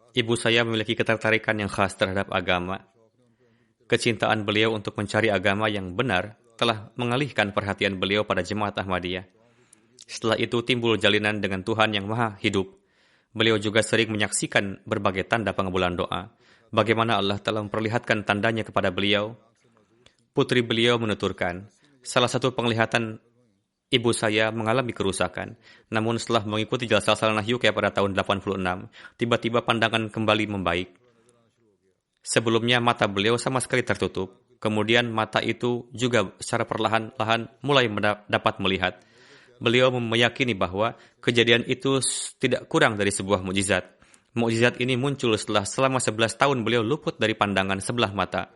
Ibu saya memiliki ketertarikan yang khas terhadap agama. Kecintaan beliau untuk mencari agama yang benar telah mengalihkan perhatian beliau pada jemaat Ahmadiyah. Setelah itu timbul jalinan dengan Tuhan yang Maha Hidup. Beliau juga sering menyaksikan berbagai tanda pengabulan doa. Bagaimana Allah telah memperlihatkan tandanya kepada beliau. Putri beliau menuturkan, salah satu penglihatan ibu saya mengalami kerusakan. Namun setelah mengikuti jalsa salanah UK pada tahun 86, tiba-tiba pandangan kembali membaik. Sebelumnya mata beliau sama sekali tertutup. Kemudian mata itu juga secara perlahan-lahan mulai dapat melihat. Beliau meyakini bahwa kejadian itu tidak kurang dari sebuah mukjizat. Mukjizat ini muncul setelah selama 11 tahun beliau luput dari pandangan sebelah mata.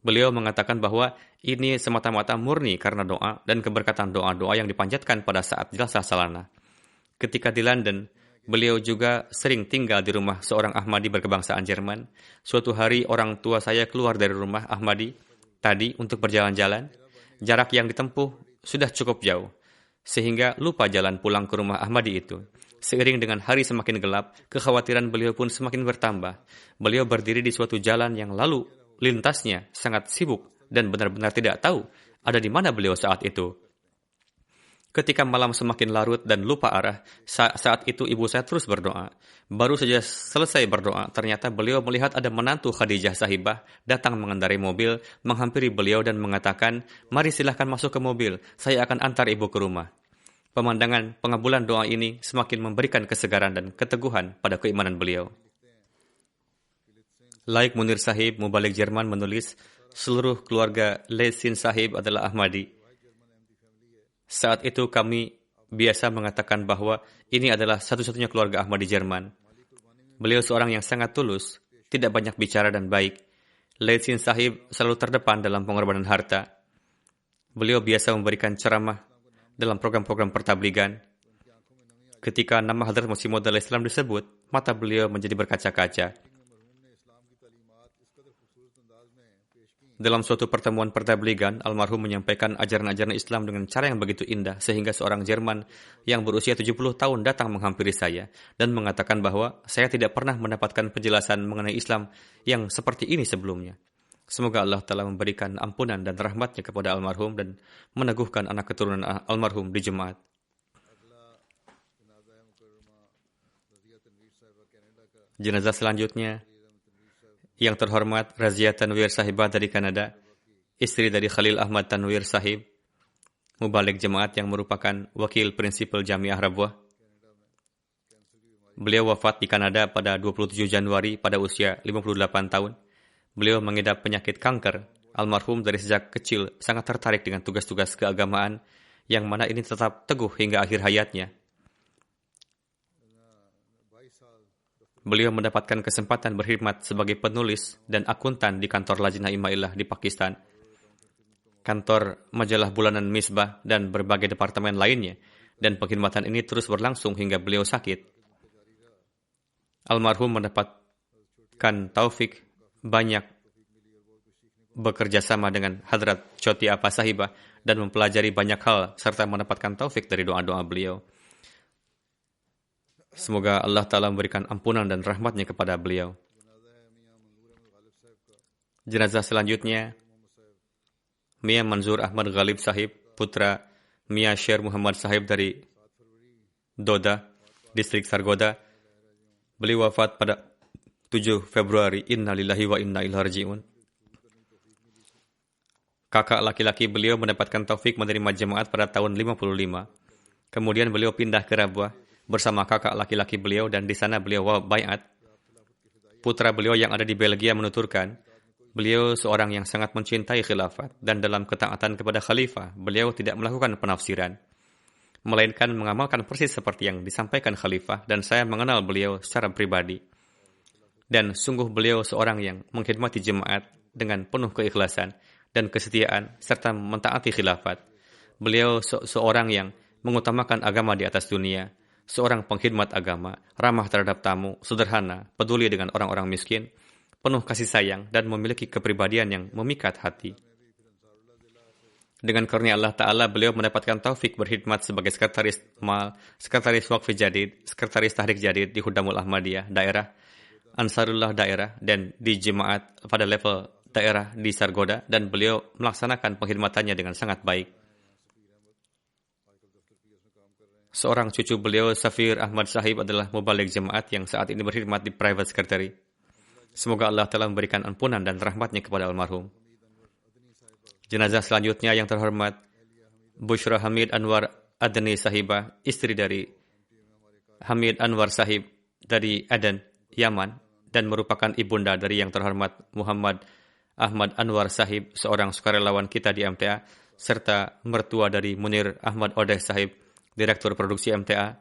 Beliau mengatakan bahwa ini semata-mata murni karena doa dan keberkatan doa-doa yang dipanjatkan pada saat jalsa salana. Ketika di London, beliau juga sering tinggal di rumah seorang Ahmadi berkebangsaan Jerman. Suatu hari orang tua saya keluar dari rumah Ahmadi tadi untuk berjalan-jalan. Jarak yang ditempuh sudah cukup jauh, sehingga lupa jalan pulang ke rumah Ahmadi itu. Seiring dengan hari semakin gelap, kekhawatiran beliau pun semakin bertambah. Beliau berdiri di suatu jalan yang lalu lintasnya sangat sibuk dan benar-benar tidak tahu ada di mana beliau saat itu. Ketika malam semakin larut dan lupa arah, saat itu ibu saya terus berdoa. Baru saja selesai berdoa, ternyata beliau melihat ada menantu Khadijah sahibah datang mengendarai mobil, menghampiri beliau dan mengatakan, "Mari silahkan masuk ke mobil, saya akan antar ibu ke rumah." Pemandangan pengabulan doa ini semakin memberikan kesegaran dan keteguhan pada keimanan beliau. Laik Munir Sahib, mubalik Jerman menulis, seluruh keluarga Lesin Sahib adalah Ahmadi. Saat itu kami biasa mengatakan bahwa ini adalah satu-satunya keluarga Ahmadi Jerman. Beliau seorang yang sangat tulus, tidak banyak bicara dan baik. Lesin Sahib selalu terdepan dalam pengorbanan harta. Beliau biasa memberikan ceramah dalam program-program pertabligan. Ketika nama Hadrat Masih Maud Islam disebut, mata beliau menjadi berkaca-kaca. Dalam suatu pertemuan pertabligan, almarhum menyampaikan ajaran-ajaran Islam dengan cara yang begitu indah, sehingga seorang Jerman yang berusia 70 tahun datang menghampiri saya dan mengatakan bahwa saya tidak pernah mendapatkan penjelasan mengenai Islam yang seperti ini sebelumnya. Semoga Allah telah memberikan ampunan dan rahmatnya kepada almarhum dan meneguhkan anak keturunan almarhum di jemaat. Jenazah selanjutnya, yang terhormat Razia Tanwir Sahibah dari Kanada, istri dari Khalil Ahmad Tanwir Sahib, mubalik jemaat yang merupakan wakil prinsipal Jamiah Rabwah. Beliau wafat di Kanada pada 27 Januari pada usia 58 tahun. Beliau mengidap penyakit kanker. Almarhum dari sejak kecil sangat tertarik dengan tugas-tugas keagamaan, yang mana ini tetap teguh hingga akhir hayatnya. Beliau mendapatkan kesempatan berkhidmat sebagai penulis dan akuntan di kantor Lajnah Imailah di Pakistan, kantor majalah bulanan Misbah, dan berbagai departemen lainnya, dan pengkhidmatan ini terus berlangsung hingga beliau sakit. Almarhum mendapatkan taufik banyak bekerja sama dengan Hadrat Choti Apa Sahibah dan mempelajari banyak hal serta mendapatkan taufik dari doa-doa beliau. Semoga Allah Ta'ala memberikan ampunan dan rahmatnya kepada beliau. Jenazah selanjutnya, Mia Manzur Ahmad Ghalib Sahib, putra Mia Sher Muhammad Sahib dari Doda, distrik Sargoda. Beliau wafat pada 7 Februari. Inna lillahi wa inna ilaihi raji'un. Kakak laki-laki beliau mendapatkan taufik menerima jemaat pada tahun 55. Kemudian beliau pindah ke Rabwah bersama kakak laki-laki beliau dan di sana beliau baiat. Putra beliau yang ada di Belgia menuturkan, beliau seorang yang sangat mencintai khilafat dan dalam ketaatan kepada khalifah, beliau tidak melakukan penafsiran, melainkan mengamalkan persis seperti yang disampaikan khalifah, dan saya mengenal beliau secara pribadi. Dan sungguh beliau seorang yang mengkhidmati jemaat dengan penuh keikhlasan dan kesetiaan serta mentaati khilafat. Beliau seorang yang mengutamakan agama di atas dunia, seorang pengkhidmat agama, ramah terhadap tamu, sederhana, peduli dengan orang-orang miskin, penuh kasih sayang, dan memiliki kepribadian yang memikat hati. Dengan karunia Allah Ta'ala, beliau mendapatkan taufik berkhidmat sebagai sekretaris Mal, sekretaris Waqf Jadid, sekretaris Tahrik Jadid di Hudamul Ahmadiyah, daerah Ansarullah daerah, dan di jemaat pada level daerah di Sargoda, dan beliau melaksanakan pengkhidmatannya dengan sangat baik. Seorang cucu beliau, Safir Ahmad Sahib, adalah mubalik jemaat yang saat ini berkhidmat di private secretary. Semoga Allah telah memberikan ampunan dan rahmatnya kepada almarhum. Jenazah selanjutnya yang terhormat, Bushra Hamid Anwar Adni Sahibah, istri dari Hamid Anwar Sahib dari Aden, Yaman, dan merupakan ibunda dari yang terhormat Muhammad Ahmad Anwar Sahib, seorang sukarelawan kita di MTA, serta mertua dari Munir Ahmad Odeh Sahib, Direktur Produksi MTA.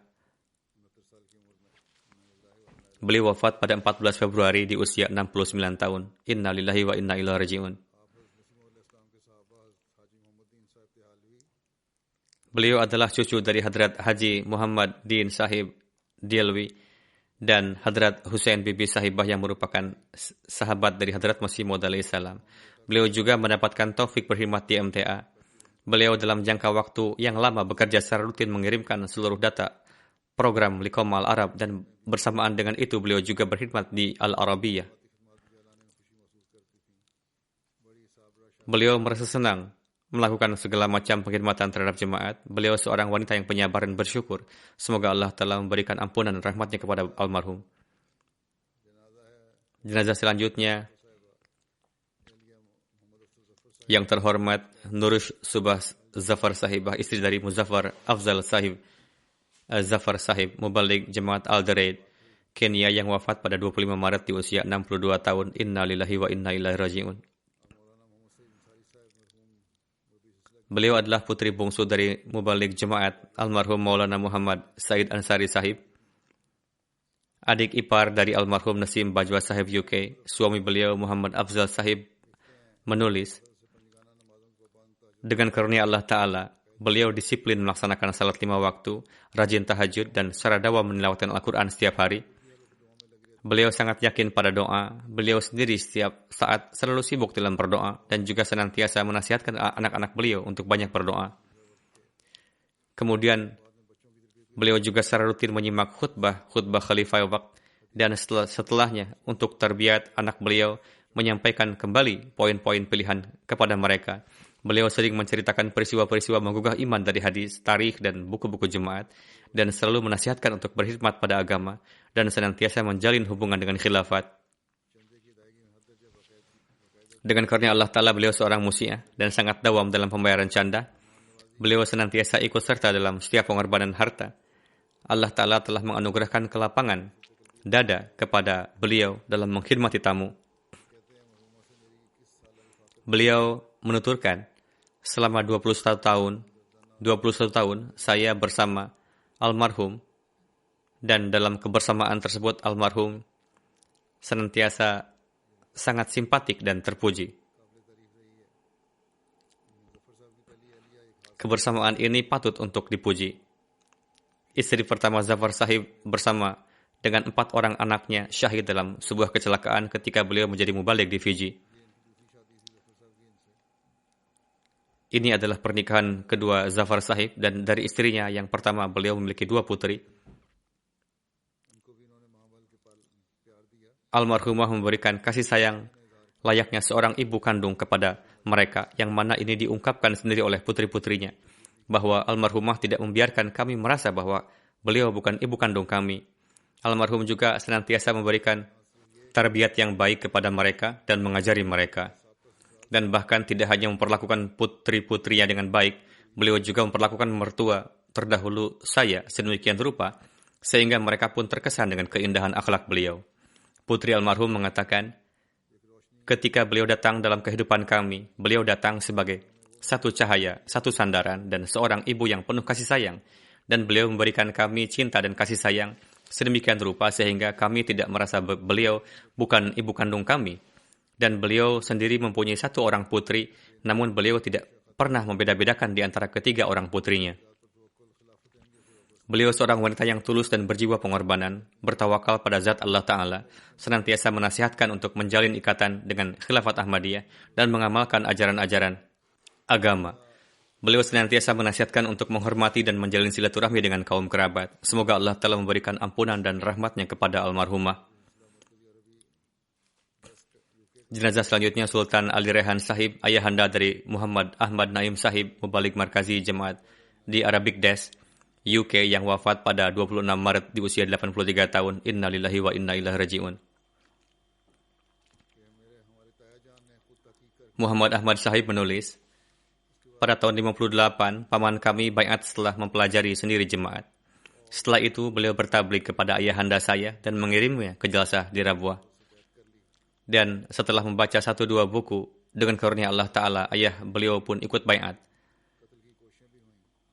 Beliau wafat pada 14 Februari di usia 69 tahun. Inna lillahi wa inna ilaihi raji'un. Beliau adalah cucu dari Hadrat Haji Muhammad Din Sahib Dialwi dan Hadrat Hussein Bibi Sahibah yang merupakan sahabat dari Hadrat Masih Maud alaihissalam. Beliau juga mendapatkan taufik berkhidmat di MTA. Beliau dalam jangka waktu yang lama bekerja secara rutin mengirimkan seluruh data program Liqom Al-Arab, dan bersamaan dengan itu beliau juga berkhidmat di Al-Arabiyah. Beliau merasa senang melakukan segala macam pengkhidmatan terhadap jemaat. Beliau seorang wanita yang penyabar dan bersyukur. Semoga Allah telah memberikan ampunan dan rahmatnya kepada almarhum. Jenazah selanjutnya yang terhormat Nurush Subah Zafar Sahibah, istri dari Muzaffar Afzal Sahib Zafar Sahib, Mubalik Jemaat Al-Daraid, Kenya, yang wafat pada 25 Maret di usia 62 tahun. Inna lillahi wa inna ilaihi raji'un. Beliau adalah putri bungsu dari Mubalik Jemaat almarhum Maulana Muhammad Said Ansari Sahib, adik ipar dari almarhum Nasim Bajwa Sahib UK. Suami beliau Muhammad Afzal Sahib menulis, dengan karunia Allah Ta'ala, beliau disiplin melaksanakan salat 5 waktu, rajin tahajud, dan secara dawam menilawatkan Al-Quran setiap hari. Beliau sangat yakin pada doa. Beliau sendiri setiap saat selalu sibuk dalam berdoa dan juga senantiasa menasihatkan anak-anak beliau untuk banyak berdoa. Kemudian, beliau juga secara rutin menyimak khutbah Khalifah Waqt, dan setelahnya untuk tarbiyat anak beliau menyampaikan kembali poin-poin pilihan kepada mereka. Beliau sering menceritakan peristiwa-peristiwa menggugah iman dari hadis, tarikh, dan buku-buku jemaat, dan selalu menasihatkan untuk berkhidmat pada agama dan senantiasa menjalin hubungan dengan khilafat. Dengan karunia Allah Ta'ala, beliau seorang musiah dan sangat dawam dalam pembayaran canda. Beliau senantiasa ikut serta dalam setiap pengorbanan harta. Allah Ta'ala telah menganugerahkan kelapangan dada kepada beliau dalam mengkhidmati tamu. Beliau menuturkan, selama 21 tahun saya bersama almarhum, dan dalam kebersamaan tersebut almarhum senantiasa sangat simpatik dan terpuji. Kebersamaan ini patut untuk dipuji. Istri pertama Zafar Sahib bersama dengan 4 orang anaknya syahid dalam sebuah kecelakaan ketika beliau menjadi mubalik di Fiji. Ini adalah pernikahan kedua Zafar Sahib, dan dari istrinya yang pertama beliau memiliki 2 putri. Almarhumah memberikan kasih sayang layaknya seorang ibu kandung kepada mereka, yang mana ini diungkapkan sendiri oleh putri-putrinya, bahwa almarhumah tidak membiarkan kami merasa bahwa beliau bukan ibu kandung kami. Almarhum juga senantiasa memberikan tarbiyat yang baik kepada mereka dan mengajari mereka. Dan bahkan tidak hanya memperlakukan putri-putrinya dengan baik, beliau juga memperlakukan mertua terdahulu saya sedemikian rupa, sehingga mereka pun terkesan dengan keindahan akhlak beliau. Putri almarhum mengatakan, ketika beliau datang dalam kehidupan kami, beliau datang sebagai satu cahaya, satu sandaran, dan seorang ibu yang penuh kasih sayang. Dan beliau memberikan kami cinta dan kasih sayang sedemikian rupa sehingga kami tidak merasa beliau bukan ibu kandung kami. Dan beliau sendiri mempunyai 1 orang putri, namun beliau tidak pernah membeda-bedakan di antara ketiga orang putrinya. Beliau seorang wanita yang tulus dan berjiwa pengorbanan, bertawakal pada zat Allah Ta'ala, senantiasa menasihatkan untuk menjalin ikatan dengan khilafat Ahmadiyah dan mengamalkan ajaran-ajaran agama. Beliau senantiasa menasihatkan untuk menghormati dan menjalin silaturahmi dengan kaum kerabat. Semoga Allah telah memberikan ampunan dan rahmatnya kepada almarhumah. Jenazah selanjutnya Sultan Ali Rehan Sahib, ayahanda dari Muhammad Ahmad Naim Sahib, Mubalik Markazi Jemaat di Arabic Desk, UK, yang wafat pada 26 Maret di usia 83 tahun. Inna lillahi wa inna ilaihi raji'un. Muhammad Ahmad Sahib menulis, pada tahun 58, paman kami baiat setelah mempelajari sendiri jemaat. Setelah itu, beliau bertablik kepada ayahanda saya dan mengirimnya ke jalsah di Rabwah. Dan setelah membaca 1-2 buku, dengan karunia Allah Ta'ala, ayah beliau pun ikut baiat.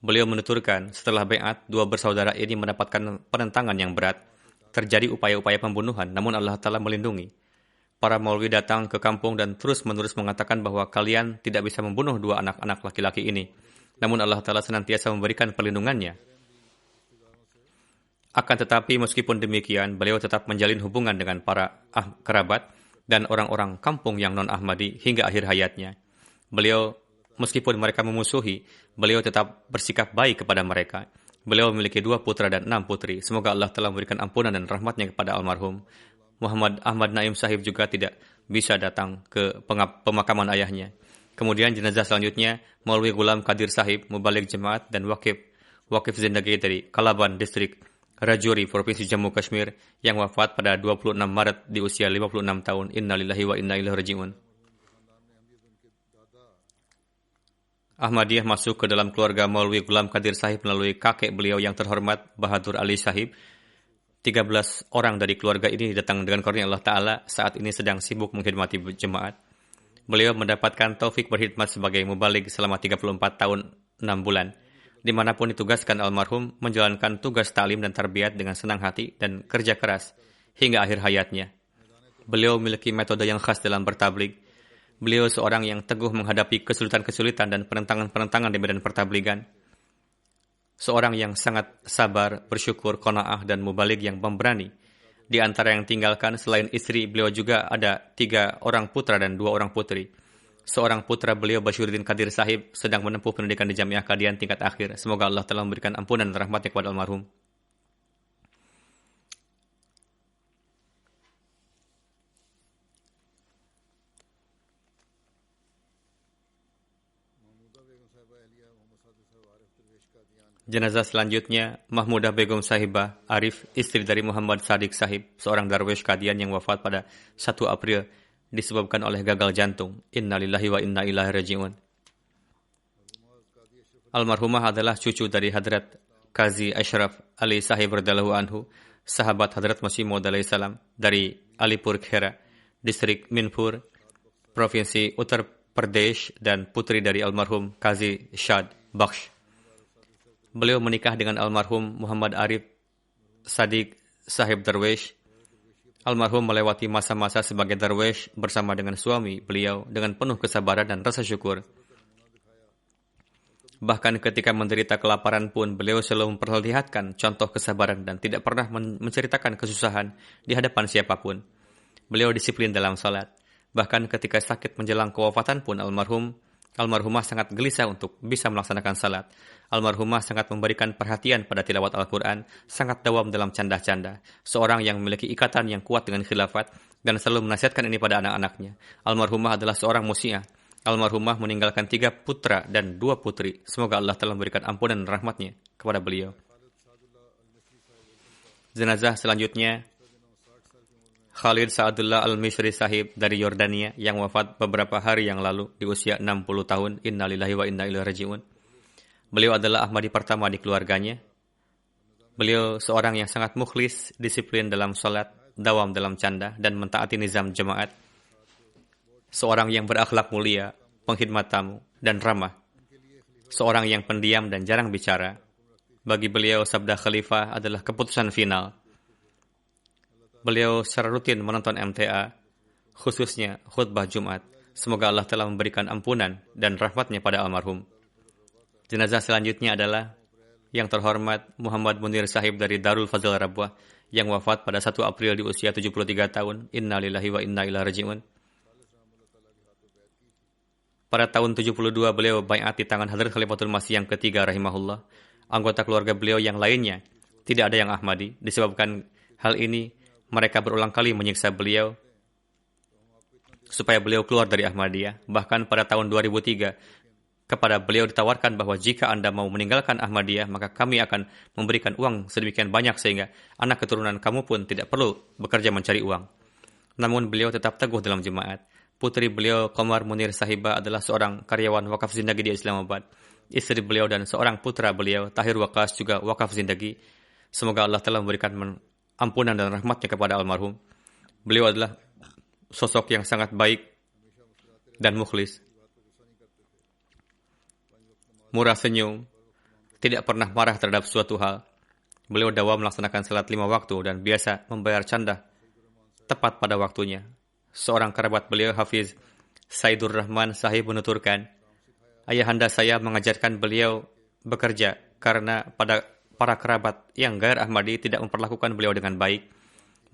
Beliau menuturkan, setelah baiat, 2 bersaudara ini mendapatkan penentangan yang berat. Terjadi upaya-upaya pembunuhan, namun Allah Ta'ala melindungi. Para maulwi datang ke kampung dan terus-menerus mengatakan bahwa kalian tidak bisa membunuh 2 anak-anak laki-laki ini. Namun Allah Ta'ala senantiasa memberikan perlindungannya. Akan tetapi meskipun demikian, beliau tetap menjalin hubungan dengan para kerabat dan orang-orang kampung yang non-Ahmadi hingga akhir hayatnya. Beliau, meskipun mereka memusuhi, beliau tetap bersikap baik kepada mereka. Beliau memiliki 2 putra dan 6 putri. Semoga Allah telah memberikan ampunan dan rahmatnya kepada almarhum. Muhammad Ahmad Naim Sahib juga tidak bisa datang ke pemakaman ayahnya. Kemudian jenazah selanjutnya Maulwi Ghulam Qadir Sahib, Mubalik Jemaat dan Wakif Zindagi dari Kalaban Distrik Rajuri, Provinsi Jammu Kashmir yang wafat pada 26 Maret di usia 56 tahun. Innalillahi wa inna ilaihi raji'un. Ahmadiyah masuk ke dalam keluarga Maulwi Ghulam Qadir Sahib melalui kakek beliau yang terhormat Bahadur Ali Sahib. 13 orang dari keluarga ini datang dengan karunia Allah Ta'ala saat ini sedang sibuk mengkhidmati jemaat. Beliau mendapatkan taufik berkhidmat sebagai mubalik selama 34 tahun 6 bulan. Dimanapun ditugaskan, almarhum menjalankan tugas ta'lim dan tarbiyat dengan senang hati dan kerja keras hingga akhir hayatnya. Beliau memiliki metode yang khas dalam bertablig. Beliau seorang yang teguh menghadapi kesulitan-kesulitan dan penentangan-penentangan di medan pertabligan. Seorang yang sangat sabar, bersyukur, qanaah, dan mubalik yang pemberani. Di antara yang tinggalkan, selain istri, beliau juga ada 3 orang putra dan 2 orang putri. Seorang putra beliau, Bashiruddin Qadir Sahib, sedang menempuh pendidikan di Jamiah Qadian tingkat akhir. Semoga Allah telah memberikan ampunan dan rahmatnya kepada almarhum. Jenazah selanjutnya, Mahmudah Begum Sahibah Arif, istri dari Muhammad Sadiq Sahib, seorang darwish Qadian yang wafat pada 1 April disebabkan oleh gagal jantung. Innalillahi wa inna ilaihi raji'un. Almarhumah adalah cucu dari Hadrat Qazi Ashraf Ali Sahib radhiyallahu anhu, sahabat Hadrat Masih Maud alaihi salam dari Alipur Khera, distrik Minpur, Provinsi Uttar Pradesh, dan putri dari almarhum Qazi Shad Bakhsh. Beliau menikah dengan almarhum Muhammad Arif Sadiq Sahib Darwish. Almarhum melewati masa-masa sebagai darwish bersama dengan suami beliau dengan penuh kesabaran dan rasa syukur. Bahkan ketika menderita kelaparan pun, beliau selalu memperlihatkan contoh kesabaran dan tidak pernah menceritakan kesusahan di hadapan siapapun. Beliau disiplin dalam salat. Bahkan ketika sakit menjelang kewafatan pun, almarhumah sangat gelisah untuk bisa melaksanakan salat. Almarhumah sangat memberikan perhatian pada tilawat Al-Quran, sangat dawam dalam canda-canda. Seorang yang memiliki ikatan yang kuat dengan khilafat dan selalu menasihatkan ini pada anak-anaknya. Almarhumah adalah seorang musi'ah. Almarhumah meninggalkan 3 putra dan 2 putri. Semoga Allah telah memberikan ampunan dan rahmatnya kepada beliau. Jenazah selanjutnya, Khalid Sa'adullah Al-Mishri Sahib dari Yordania yang wafat beberapa hari yang lalu di usia 60 tahun. Innalillahi wa inna ilaihi raji'un. Beliau adalah Ahmadi pertama di keluarganya. Beliau seorang yang sangat mukhlis, disiplin dalam salat, dawam dalam canda, dan mentaati nizam jemaat. Seorang yang berakhlak mulia, pengkhidmat tamu, dan ramah. Seorang yang pendiam dan jarang bicara. Bagi beliau, sabda khalifah adalah keputusan final. Beliau secara rutin menonton MTA, khususnya khutbah Jumat. Semoga Allah telah memberikan ampunan dan rahmatnya pada almarhum. Jenazah selanjutnya adalah yang terhormat Muhammad Munir Sahib dari Darul Fazl Rabwah yang wafat pada 1 April di usia 73 tahun. Innalillahi wa inna ilaihi raji'un. Pada tahun 72 beliau baiat di tangan Hadrat Khalifatul Masih yang ketiga rahimahullah. Anggota keluarga beliau yang lainnya tidak ada yang Ahmadi. Disebabkan hal ini, mereka berulang kali menyiksa beliau supaya beliau keluar dari Ahmadiyah. Bahkan pada tahun 2003, kepada beliau ditawarkan bahwa jika Anda mau meninggalkan Ahmadiyah, maka kami akan memberikan uang sedemikian banyak sehingga anak keturunan kamu pun tidak perlu bekerja mencari uang. Namun beliau tetap teguh dalam jemaat. Putri beliau, Qamar Munir Sahibah, adalah seorang karyawan wakaf Zindagi di Islamabad. Istri beliau dan seorang putra beliau, Tahir Waqas, juga wakaf Zindagi. Semoga Allah telah memberikan ampunan dan rahmatnya kepada almarhum. Beliau adalah sosok yang sangat baik dan mukhlis. Murah senyum, tidak pernah marah terhadap suatu hal. Beliau dawam melaksanakan salat 5 waktu dan biasa membayar canda tepat pada waktunya. Seorang kerabat beliau, Hafiz Saidur Rahman Sahib, menuturkan, ayahanda saya mengajarkan beliau bekerja karena pada para kerabat yang gair Ahmadi tidak memperlakukan beliau dengan baik.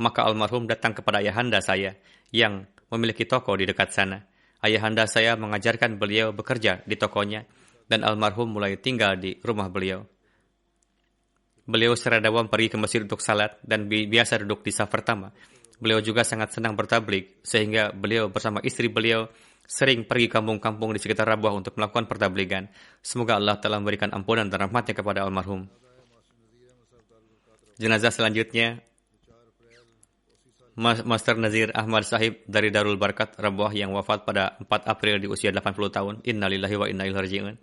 Maka almarhum datang kepada ayahanda saya yang memiliki toko di dekat sana. Ayahanda saya mengajarkan beliau bekerja di tokonya dan almarhum mulai tinggal di rumah beliau. Beliau secara dawam pergi ke masjid untuk salat dan biasa duduk di saf pertama. Beliau juga sangat senang bertablik sehingga beliau bersama istri beliau sering pergi kampung-kampung di sekitar Rabwah untuk melakukan pertabligan. Semoga Allah telah memberikan ampunan dan rahmatnya kepada almarhum. Jenazah selanjutnya Master Nazir Ahmad Sahib dari Darul Barkat Rabwah yang wafat pada 4 April di usia 80 tahun. Innalillahi wa inna ilaihi raji'un.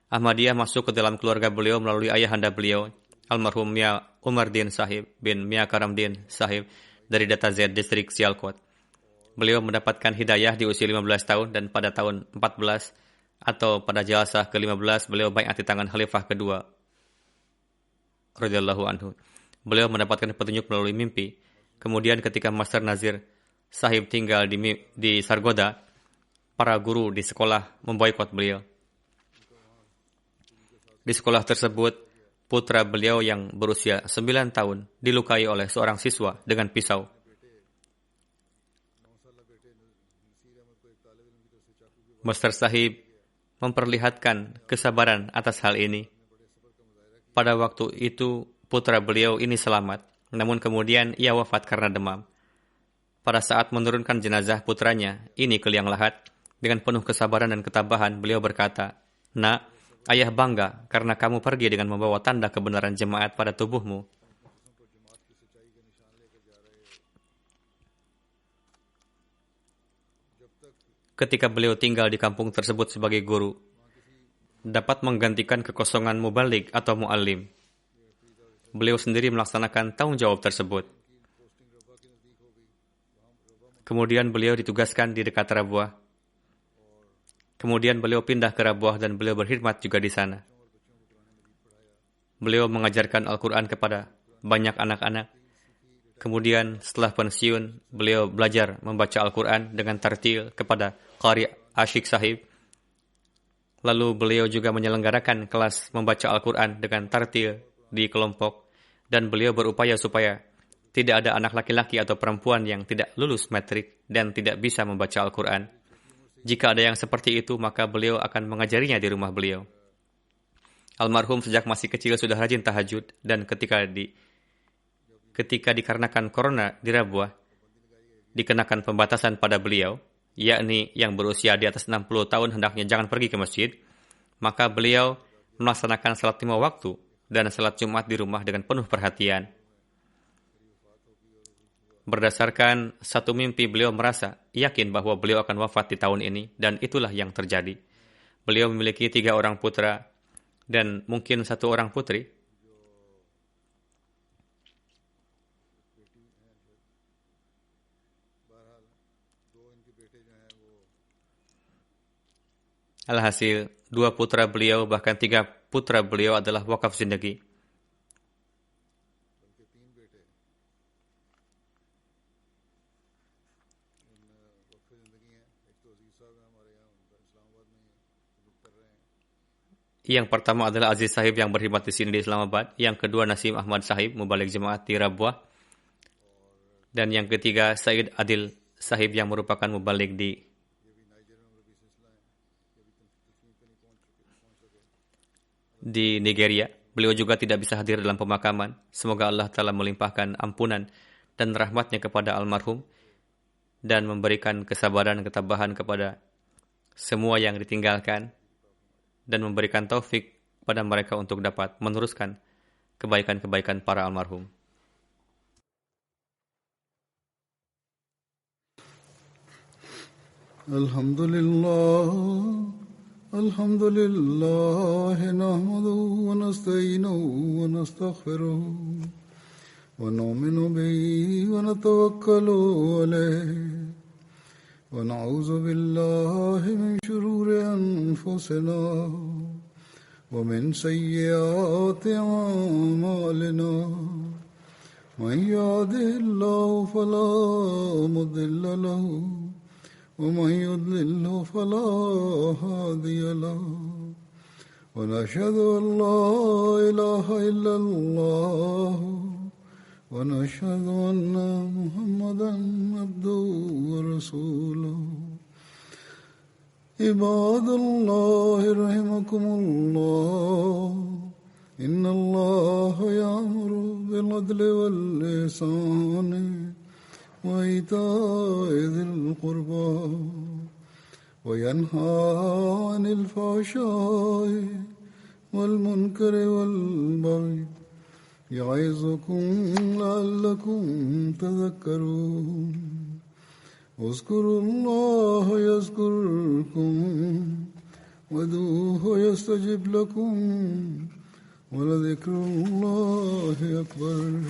Ahmadiyah masuk ke dalam keluarga beliau melalui ayahanda beliau, almarhum Mia Umardin Sahib bin Mia Karamdin Sahib dari Data Z distrik Sialkot. Beliau mendapatkan hidayah di usia 15 tahun dan pada tahun 14 atau pada jelasah ke-15 beliau baiat di tangan Khalifah kedua radhiyallahu anhu. Beliau mendapatkan petunjuk melalui mimpi. Kemudian ketika Master Nazir Sahib tinggal di Sargoda, para guru di sekolah memboikot beliau. Di sekolah tersebut, putra beliau yang berusia 9 tahun dilukai oleh seorang siswa dengan pisau. Master Sahib memperlihatkan kesabaran atas hal ini. Pada waktu itu, putra beliau ini selamat, namun kemudian ia wafat karena demam. Pada saat menurunkan jenazah putranya, ini ke liang lahat, dengan penuh kesabaran dan ketabahan, beliau berkata, "Nak, ayah bangga karena kamu pergi dengan membawa tanda kebenaran jemaat pada tubuhmu." Ketika beliau tinggal di kampung tersebut sebagai guru, dapat menggantikan kekosongan mubalik atau muallim. Beliau sendiri melaksanakan tanggung jawab tersebut. Kemudian beliau ditugaskan di dekat Rabwah. Kemudian beliau pindah ke Rabwah dan beliau berkhidmat juga di sana. Beliau mengajarkan Al-Quran kepada banyak anak-anak. Kemudian setelah pensiun, beliau belajar membaca Al-Quran dengan tartil kepada Qari Ashik Sahib. Lalu beliau juga menyelenggarakan kelas membaca Al-Quran dengan tartil di kelompok. Dan beliau berupaya supaya tidak ada anak laki-laki atau perempuan yang tidak lulus metrik dan tidak bisa membaca Al-Quran. Jika ada yang seperti itu, maka beliau akan mengajarinya di rumah beliau. Almarhum sejak masih kecil sudah rajin tahajud dan ketika dikarenakan corona di Rabwah, dikenakan pembatasan pada beliau, yakni yang berusia di atas 60 tahun hendaknya jangan pergi ke masjid, maka beliau melaksanakan salat 5 waktu dan salat Jumat di rumah dengan penuh perhatian. Berdasarkan satu mimpi, beliau merasa yakin bahwa beliau akan wafat di tahun ini, dan itulah yang terjadi. Beliau memiliki 3 orang putra dan mungkin 1 orang putri. Alhasil, 2 putra beliau bahkan 3 putra beliau adalah wakaf zindagi. Yang pertama adalah Aziz Sahib yang berkhidmat di sini di Islamabad. Yang kedua Nasim Ahmad Sahib, mubalik jemaat di Rabwah. Dan yang ketiga Said Adil Sahib yang merupakan mubalik di Nigeria. Beliau juga tidak bisa hadir dalam pemakaman. Semoga Allah telah melimpahkan ampunan dan rahmatnya kepada almarhum dan memberikan kesabaran dan ketabahan kepada semua yang ditinggalkan dan memberikan taufik pada mereka untuk dapat meneruskan kebaikan-kebaikan para almarhum. Alhamdulillah nahmaduhu wa nasta'inuhu wa nastaghfiruh wa nu'minu bihi wa natawakkalu alayhi wa na'udzu billahi min shururi anfusina wa min sayyiati a'malina. Man yahdihillahu fala mudilla lahu ومن يضلل فلا هادي له ونشهد أن لا إله إلا الله ونشهد أن محمدا عبده ورسوله عباد الله رحمكم الله إن الله يأمر بالعدل والإحسان وإيتاء ذي القربى وينهى عن الفحشاء والمنكر والبغي يعظكم لعلكم تذكرون اذكروا الله يذكركم وادعوه يستجب لكم ولذكر الله أكبر